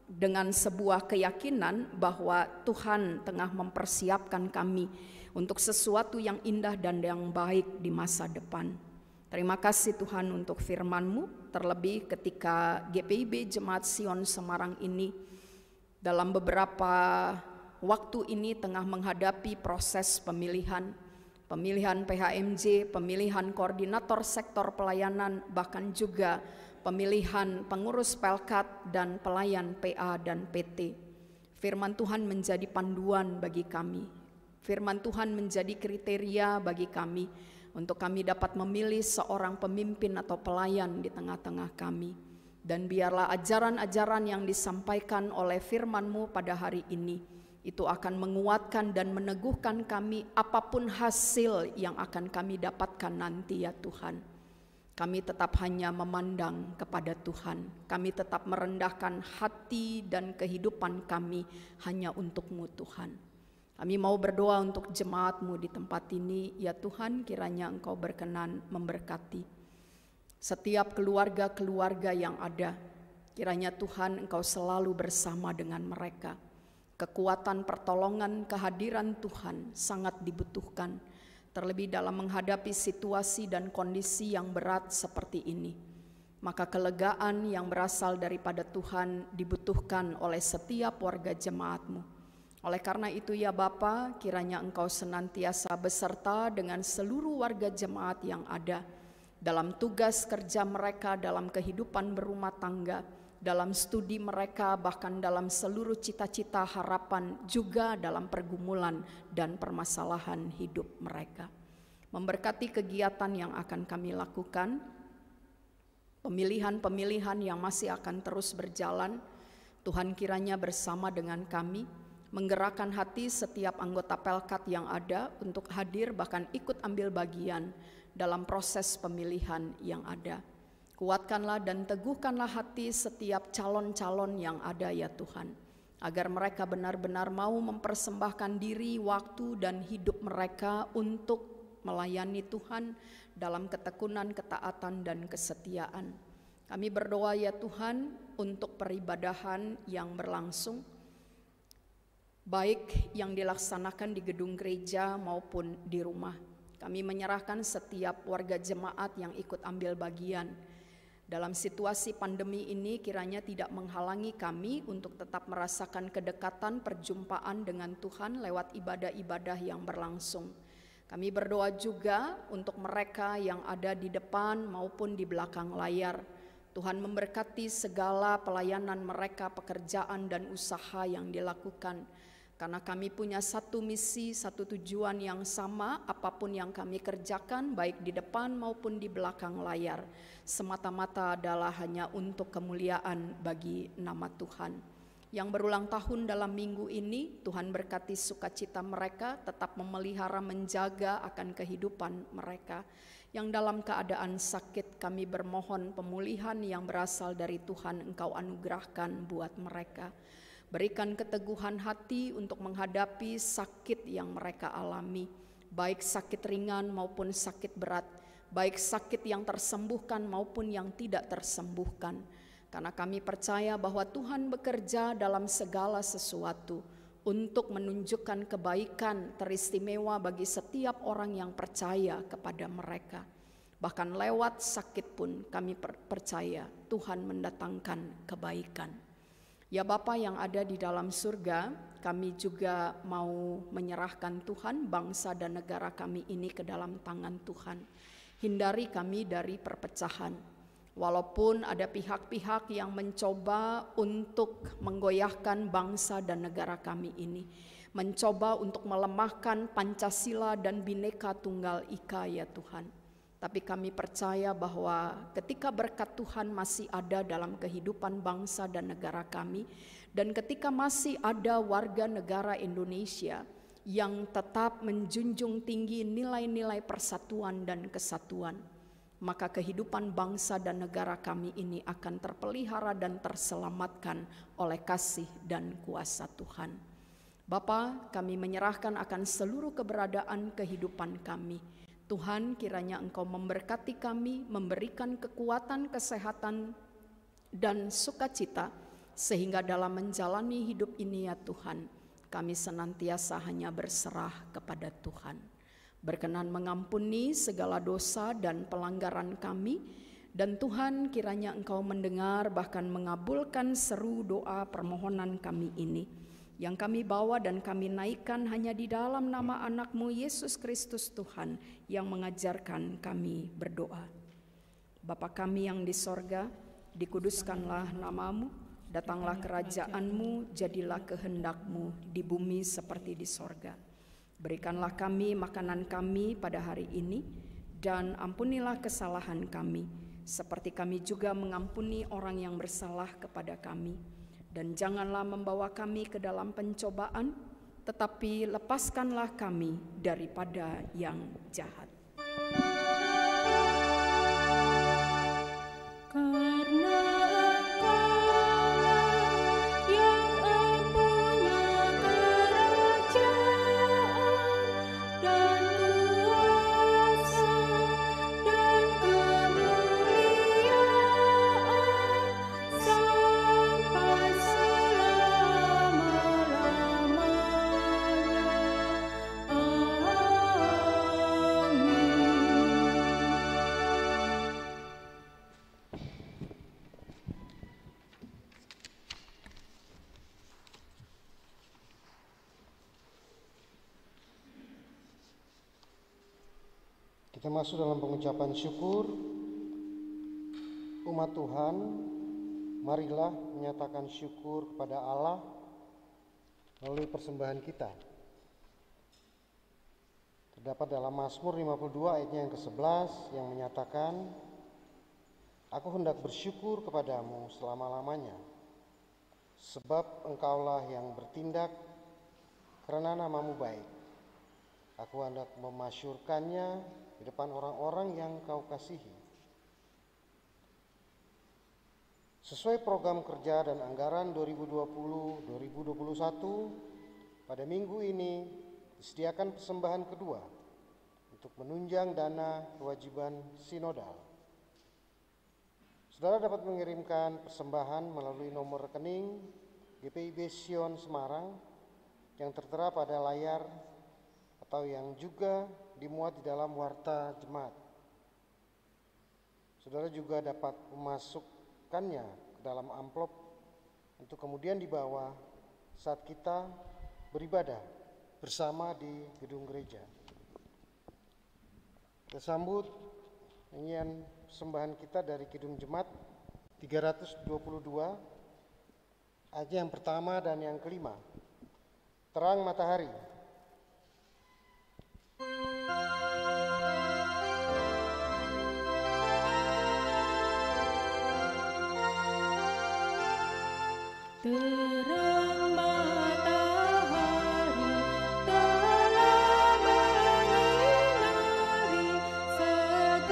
dengan sebuah keyakinan bahwa Tuhan tengah mempersiapkan kami untuk sesuatu yang indah dan yang baik di masa depan. Terima kasih Tuhan untuk firman-Mu, terlebih ketika GPIB Jemaat Sion Semarang ini dalam beberapa waktu ini tengah menghadapi proses pemilihan PHMJ, pemilihan koordinator sektor pelayanan, bahkan juga pemilihan pengurus Pelkat dan pelayan PA dan PT. Firman Tuhan menjadi panduan bagi kami. Firman Tuhan menjadi kriteria bagi kami untuk kami dapat memilih seorang pemimpin atau pelayan di tengah-tengah kami. Dan biarlah ajaran-ajaran yang disampaikan oleh firman-Mu pada hari ini itu akan menguatkan dan meneguhkan kami apapun hasil yang akan kami dapatkan nanti ya Tuhan. Kami tetap hanya memandang kepada Tuhan. Kami tetap merendahkan hati dan kehidupan kami hanya untuk-Mu Tuhan. Kami mau berdoa untuk jemaat-Mu di tempat ini. Ya Tuhan, kiranya Engkau berkenan memberkati setiap keluarga-keluarga yang ada. Kiranya Tuhan Engkau selalu bersama dengan mereka. Kekuatan, pertolongan, kehadiran Tuhan sangat dibutuhkan, terlebih dalam menghadapi situasi dan kondisi yang berat seperti ini. Maka kelegaan yang berasal daripada Tuhan dibutuhkan oleh setiap warga jemaat-Mu. Oleh karena itu ya Bapa, kiranya Engkau senantiasa beserta dengan seluruh warga jemaat yang ada dalam tugas kerja mereka, dalam kehidupan berumah tangga, dalam studi mereka, bahkan dalam seluruh cita-cita, harapan, juga dalam pergumulan dan permasalahan hidup mereka. Memberkati kegiatan yang akan kami lakukan, pemilihan-pemilihan yang masih akan terus berjalan, Tuhan kiranya bersama dengan kami, menggerakkan hati setiap anggota Pelkat yang ada untuk hadir bahkan ikut ambil bagian dalam proses pemilihan yang ada. Kuatkanlah dan teguhkanlah hati setiap calon-calon yang ada ya Tuhan, agar mereka benar-benar mau mempersembahkan diri, waktu, dan hidup mereka untuk melayani Tuhan dalam ketekunan, ketaatan, dan kesetiaan. Kami berdoa ya Tuhan untuk peribadahan yang berlangsung, baik yang dilaksanakan di gedung gereja maupun di rumah. Kami menyerahkan setiap warga jemaat yang ikut ambil bagian dalam situasi pandemi ini, kiranya tidak menghalangi kami untuk tetap merasakan kedekatan perjumpaan dengan Tuhan lewat ibadah-ibadah yang berlangsung. Kami berdoa juga untuk mereka yang ada di depan maupun di belakang layar. Tuhan memberkati segala pelayanan mereka, pekerjaan dan usaha yang dilakukan. Karena kami punya satu misi, satu tujuan yang sama, apapun yang kami kerjakan, baik di depan maupun di belakang layar, semata-mata adalah hanya untuk kemuliaan bagi nama Tuhan. Yang berulang tahun dalam minggu ini, Tuhan berkati sukacita mereka, tetap memelihara, menjaga akan kehidupan mereka. Yang dalam keadaan sakit kami bermohon pemulihan yang berasal dari Tuhan Engkau anugerahkan buat mereka. Berikan keteguhan hati untuk menghadapi sakit yang mereka alami, baik sakit ringan maupun sakit berat, baik sakit yang tersembuhkan maupun yang tidak tersembuhkan. Karena kami percaya bahwa Tuhan bekerja dalam segala sesuatu untuk menunjukkan kebaikan teristimewa bagi setiap orang yang percaya kepada mereka. Bahkan lewat sakit pun kami percaya Tuhan mendatangkan kebaikan. Ya Bapa yang ada di dalam surga, kami juga mau menyerahkan Tuhan bangsa dan negara kami ini ke dalam tangan Tuhan. Hindari kami dari perpecahan. Walaupun ada pihak-pihak yang mencoba untuk menggoyahkan bangsa dan negara kami ini, mencoba untuk melemahkan Pancasila dan Bhinneka Tunggal Ika ya Tuhan. Tapi kami percaya bahwa ketika berkat Tuhan masih ada dalam kehidupan bangsa dan negara kami, dan ketika masih ada warga negara Indonesia yang tetap menjunjung tinggi nilai-nilai persatuan dan kesatuan, maka kehidupan bangsa dan negara kami ini akan terpelihara dan terselamatkan oleh kasih dan kuasa Tuhan. Bapa, kami menyerahkan akan seluruh keberadaan kehidupan kami. Tuhan, kiranya Engkau memberkati kami, memberikan kekuatan, kesehatan, dan sukacita, sehingga dalam menjalani hidup ini ya Tuhan, kami senantiasa hanya berserah kepada Tuhan. Berkenan mengampuni segala dosa dan pelanggaran kami, dan Tuhan kiranya Engkau mendengar bahkan mengabulkan seru doa permohonan kami ini, yang kami bawa dan kami naikkan hanya di dalam nama anak-Mu Yesus Kristus Tuhan yang mengajarkan kami berdoa. Bapa kami yang di sorga, dikuduskanlah nama-Mu, datanglah kerajaan-Mu, jadilah kehendak-Mu di bumi seperti di sorga. Berikanlah kami makanan kami pada hari ini, dan ampunilah kesalahan kami, seperti kami juga mengampuni orang yang bersalah kepada kami. Dan janganlah membawa kami ke dalam pencobaan, tetapi lepaskanlah kami daripada yang jahat. Karena Engkaulah yang mempunyai kerajaan dan kuasa dan kemuliaan sampai selama-lamanya. Amin. Kita masuk dalam pengucapan syukur. Umat Tuhan, marilah menyatakan syukur kepada Allah melalui persembahan kita. Terdapat dalam Mazmur 52 ayatnya yang ke-11 yang menyatakan, Aku hendak bersyukur kepadamu selama-lamanya, sebab Engkaulah yang bertindak karena nama-Mu baik. Aku hendak memasyurkannya di depan orang-orang yang Kau kasihi. Sesuai program kerja dan anggaran 2020-2021, pada minggu ini disediakan persembahan kedua untuk menunjang dana kewajiban sinodal. Saudara dapat mengirimkan persembahan melalui nomor rekening GPIB Sion Semarang yang tertera pada layar atau yang juga dimuat di dalam warta jemaat. Saudara juga dapat memasukkannya ke dalam amplop untuk kemudian dibawa saat kita beribadah bersama di gedung gereja. Kita sambut nyanyian persembahan kita dari Kidung Jemaat 322, ayat yang pertama dan yang kelima. Terang matahari. Terang matahari telah menyinari segala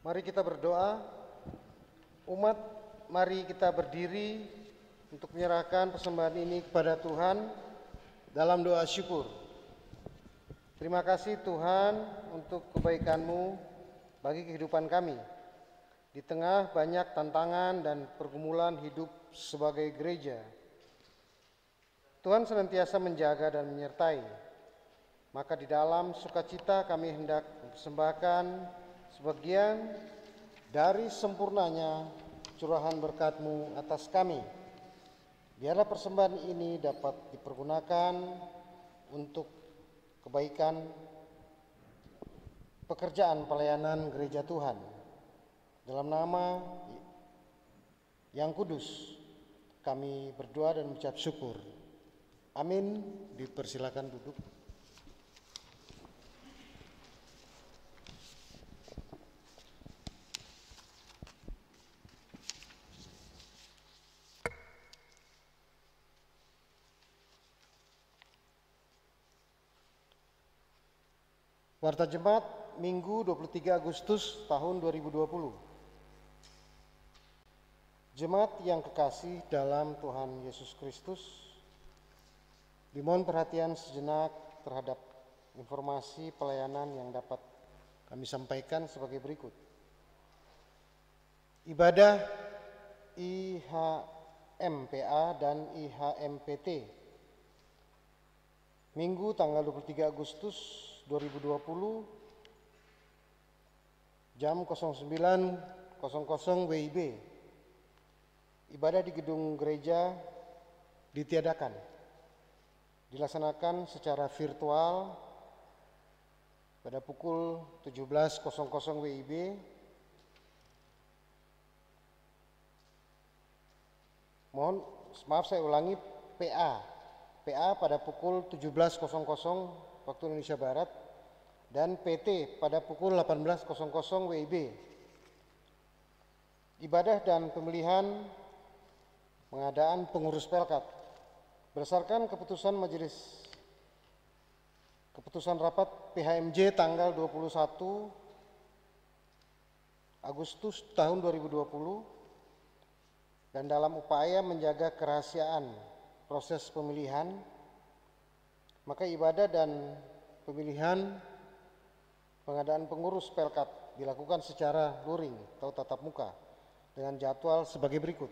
Mari kita berdoa. Umat, mari kita berdiri untuk menyerahkan persembahan ini kepada Tuhan dalam doa syukur. Terima kasih Tuhan untuk kebaikan-Mu bagi kehidupan kami. Di tengah banyak tantangan dan pergumulan hidup sebagai gereja, Tuhan senantiasa menjaga dan menyertai. Maka di dalam sukacita kami hendak mempersembahkan sebagian dari sempurnanya curahan berkat-Mu atas kami. Biarlah persembahan ini dapat dipergunakan untuk kebaikan pekerjaan pelayanan gereja Tuhan. Dalam nama yang kudus kami berdoa dan mengucap syukur. Amin. Dipersilakan duduk. Warta Jemaat Minggu 23 Agustus tahun 2020. Jemaat yang kekasih dalam Tuhan Yesus Kristus, dimohon perhatian sejenak terhadap informasi pelayanan yang dapat kami sampaikan sebagai berikut. Ibadah IHMPA dan IHMPT Minggu tanggal 23 Agustus 2020 jam 09.00 WIB. Ibadah di gedung gereja ditiadakan, dilaksanakan secara virtual pada pukul 17.00 WIB maaf saya ulangi, PA pada pukul 17.00 waktu Indonesia Barat dan PT pada pukul 18.00 WIB. Ibadah dan pemilihan pengadaan pengurus Pelkat berdasarkan keputusan rapat PHMJ tanggal 21 Agustus tahun 2020 dan dalam upaya menjaga kerahasiaan proses pemilihan, maka ibadah dan pemilihan pengadaan pengurus Pelkat dilakukan secara luring atau tatap muka dengan jadwal sebagai berikut.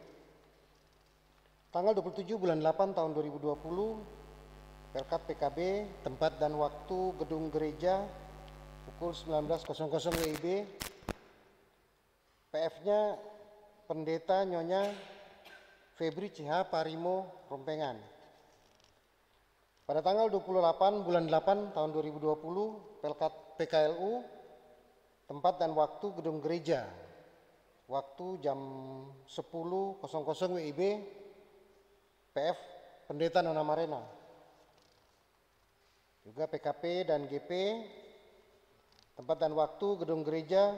Tanggal 27 bulan 8 tahun 2020, Pelkat PKB, tempat dan waktu gedung gereja pukul 19.00 WIB. PF-nya Pendeta Nyonya Febri CH Parimo Rompengan. Pada tanggal 28 bulan 8 tahun 2020, Pelkat PKLU, tempat dan waktu gedung gereja, waktu jam 10.00 WIB, PF Pendeta Nona Marena. Juga PKP dan GP, tempat dan waktu gedung gereja,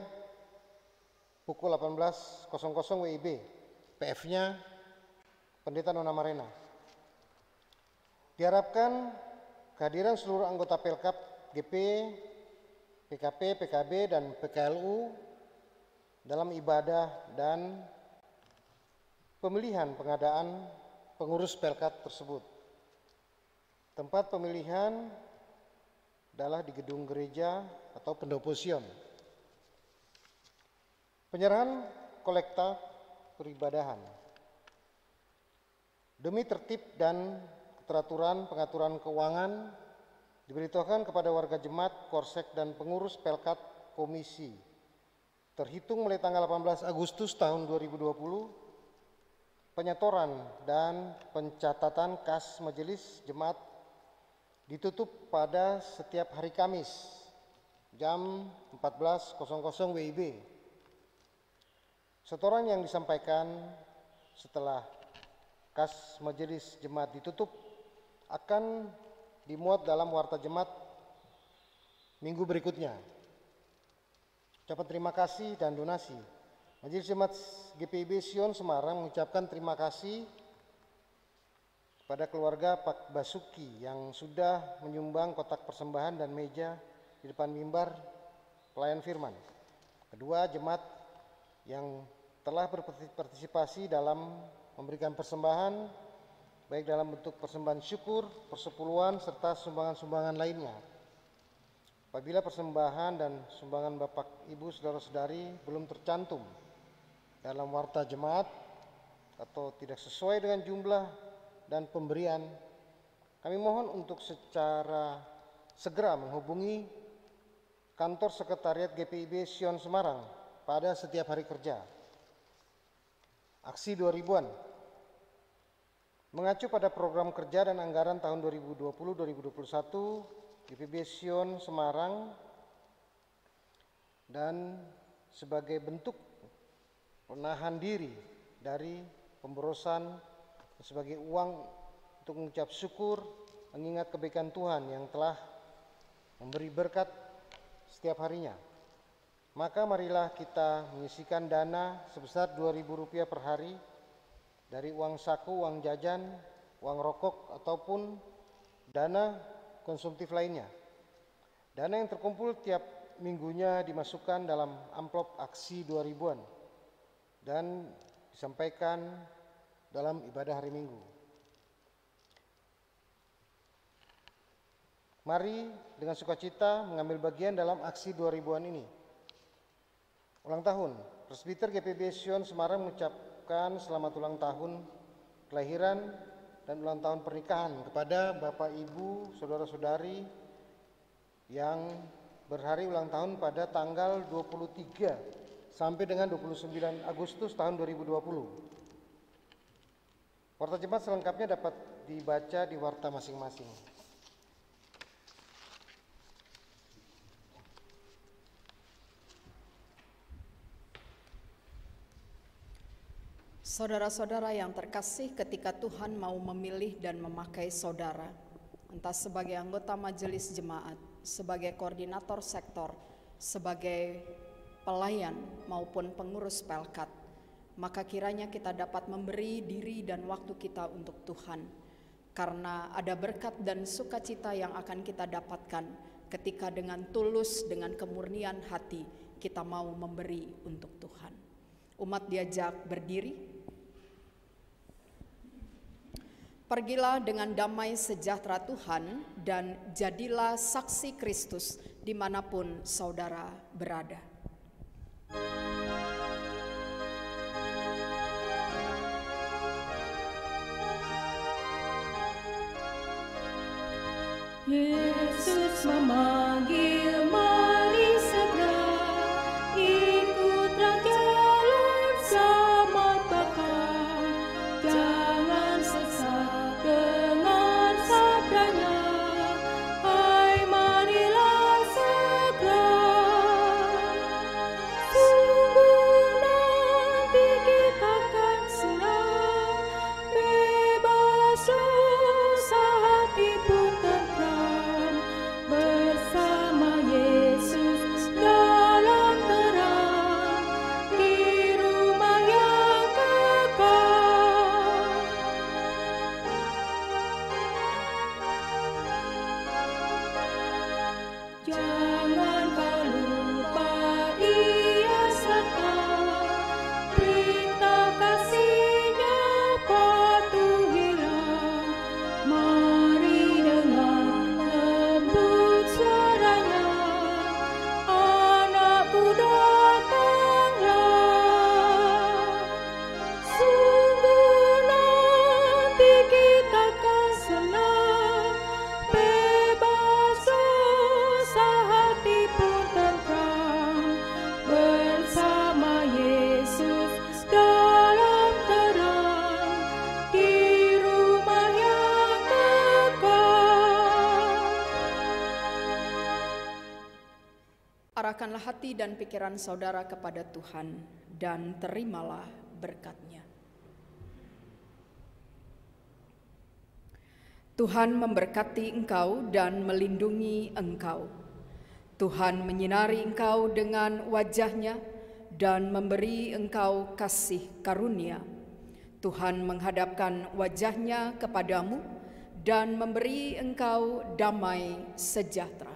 pukul 18.00 WIB, PF-nya Pendeta Nona Marena. Diharapkan kehadiran seluruh anggota Pelkap, GP, PKP, PKB, dan PKLU dalam ibadah dan pemilihan pengadaan pengurus Pelkat tersebut. Tempat pemilihan adalah di gedung gereja atau pendoposion. Penyerahan kolekta peribadahan. Demi tertib dan keteraturan pengaturan keuangan diberitahukan kepada warga jemaat, korsek, dan pengurus Pelkat Komisi terhitung mulai tanggal 18 Agustus tahun 2020 penyetoran dan pencatatan kas majelis jemaat ditutup pada setiap hari Kamis jam 14.00 WIB. Setoran yang disampaikan setelah kas majelis jemaat ditutup akan dimuat dalam warta jemaat minggu berikutnya. Ucapan terima kasih dan donasi. Majelis Jemaat GPIB Sion Semarang mengucapkan terima kasih pada keluarga Pak Basuki yang sudah menyumbang kotak persembahan dan meja di depan mimbar pelayan firman. Kedua, jemaat yang telah berpartisipasi dalam memberikan persembahan, baik dalam bentuk persembahan syukur, persepuluhan, serta sumbangan-sumbangan lainnya. Apabila persembahan dan sumbangan Bapak, Ibu, Saudara-saudari belum tercantum dalam warta jemaat atau tidak sesuai dengan jumlah dan pemberian, kami mohon untuk secara segera menghubungi kantor sekretariat GPIB Sion Semarang pada setiap hari kerja. Aksi 2000-an mengacu pada program kerja dan anggaran tahun 2020-2021 GPIB Sion Semarang, dan sebagai bentuk menahan diri dari pemborosan sebagai uang untuk mengucap syukur mengingat kebaikan Tuhan yang telah memberi berkat setiap harinya. Maka marilah kita menyisihkan dana sebesar Rp2.000 per hari dari uang saku, uang jajan, uang rokok, ataupun dana konsumtif lainnya. Dana yang terkumpul tiap minggunya dimasukkan dalam amplop aksi 2000-an dan disampaikan dalam ibadah hari Minggu. Mari dengan sukacita mengambil bagian dalam aksi 2000-an ini. Ulang tahun, Presbiter GPIB Sion Semarang mengucapkan selamat ulang tahun kelahiran dan ulang tahun pernikahan kepada Bapak, Ibu, Saudara-saudari yang berhari ulang tahun pada tanggal 23 sampai dengan 29 Agustus tahun 2020. Warta jemaat selengkapnya dapat dibaca di warta masing-masing. Saudara-saudara yang terkasih, ketika Tuhan mau memilih dan memakai saudara, entah sebagai anggota majelis jemaat, sebagai koordinator sektor, sebagai pelayan maupun pengurus pelkat, maka kiranya kita dapat memberi diri dan waktu kita untuk Tuhan, karena ada berkat dan sukacita yang akan kita dapatkan ketika dengan tulus, dengan kemurnian hati kita mau memberi untuk Tuhan. Umat diajak berdiri. Pergilah dengan damai sejahtera Tuhan dan jadilah saksi Kristus dimanapun saudara berada. Yesus memanggil, mari segera ikutlah jalan selamat bakal. Jangan sesat dengan sabdanya, hai marilah segera. Sungguh nanti kita akan senang, bebas dosa hati pun tentram, bersama Yesus dalam terang, di rumah yang kekal. Jangan kau lupa Ia serta perintah kasih-Nya patuhilah. Mari dengan lembut suaranya, anakku datanglah. Sungguh nanti kita akan senang, bebas dosa hati pun tentram, bersama Yesus dalam terang, di rumah yang kekal. Arahkanlah hati dan pikiran saudara kepada Tuhan dan terimalah berkat-Nya. Tuhan memberkati engkau dan melindungi engkau. Tuhan menyinari engkau dengan wajah-Nya dan memberi engkau kasih karunia. Tuhan menghadapkan wajah-Nya kepadamu dan memberi engkau damai sejahtera.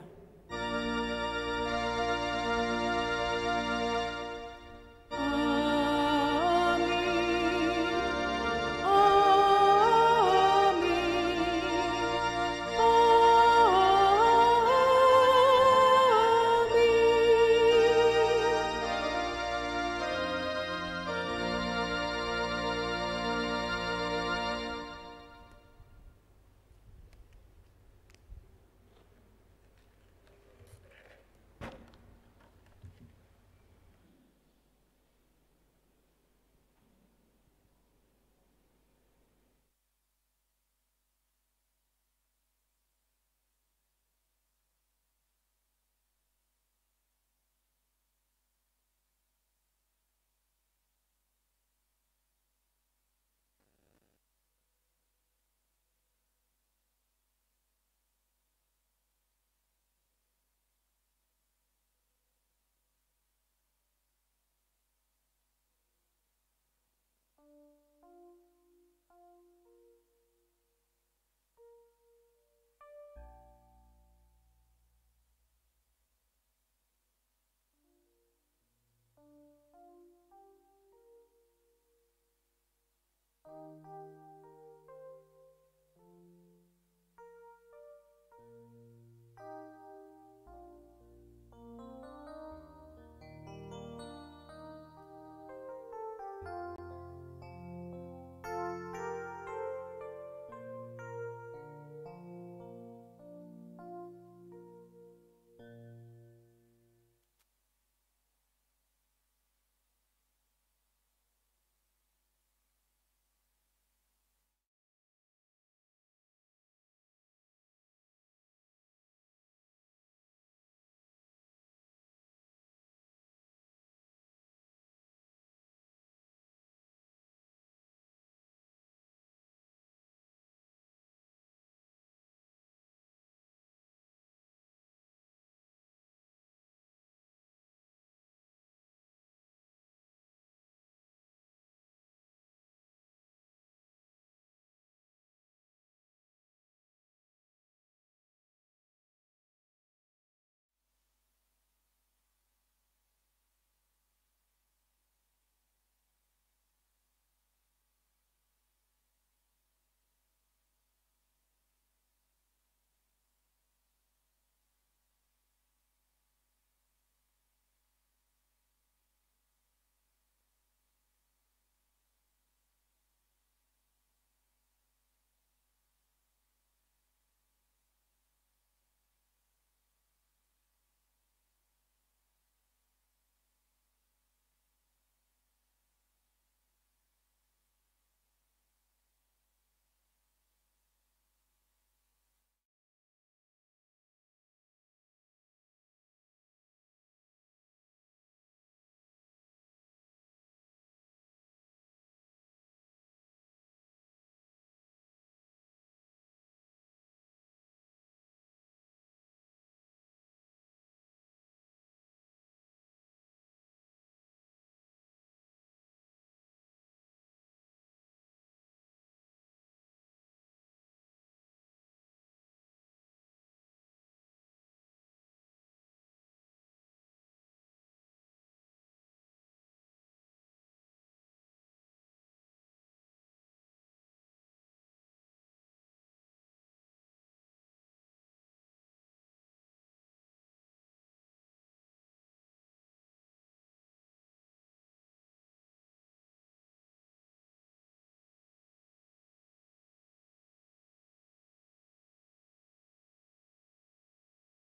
Amin.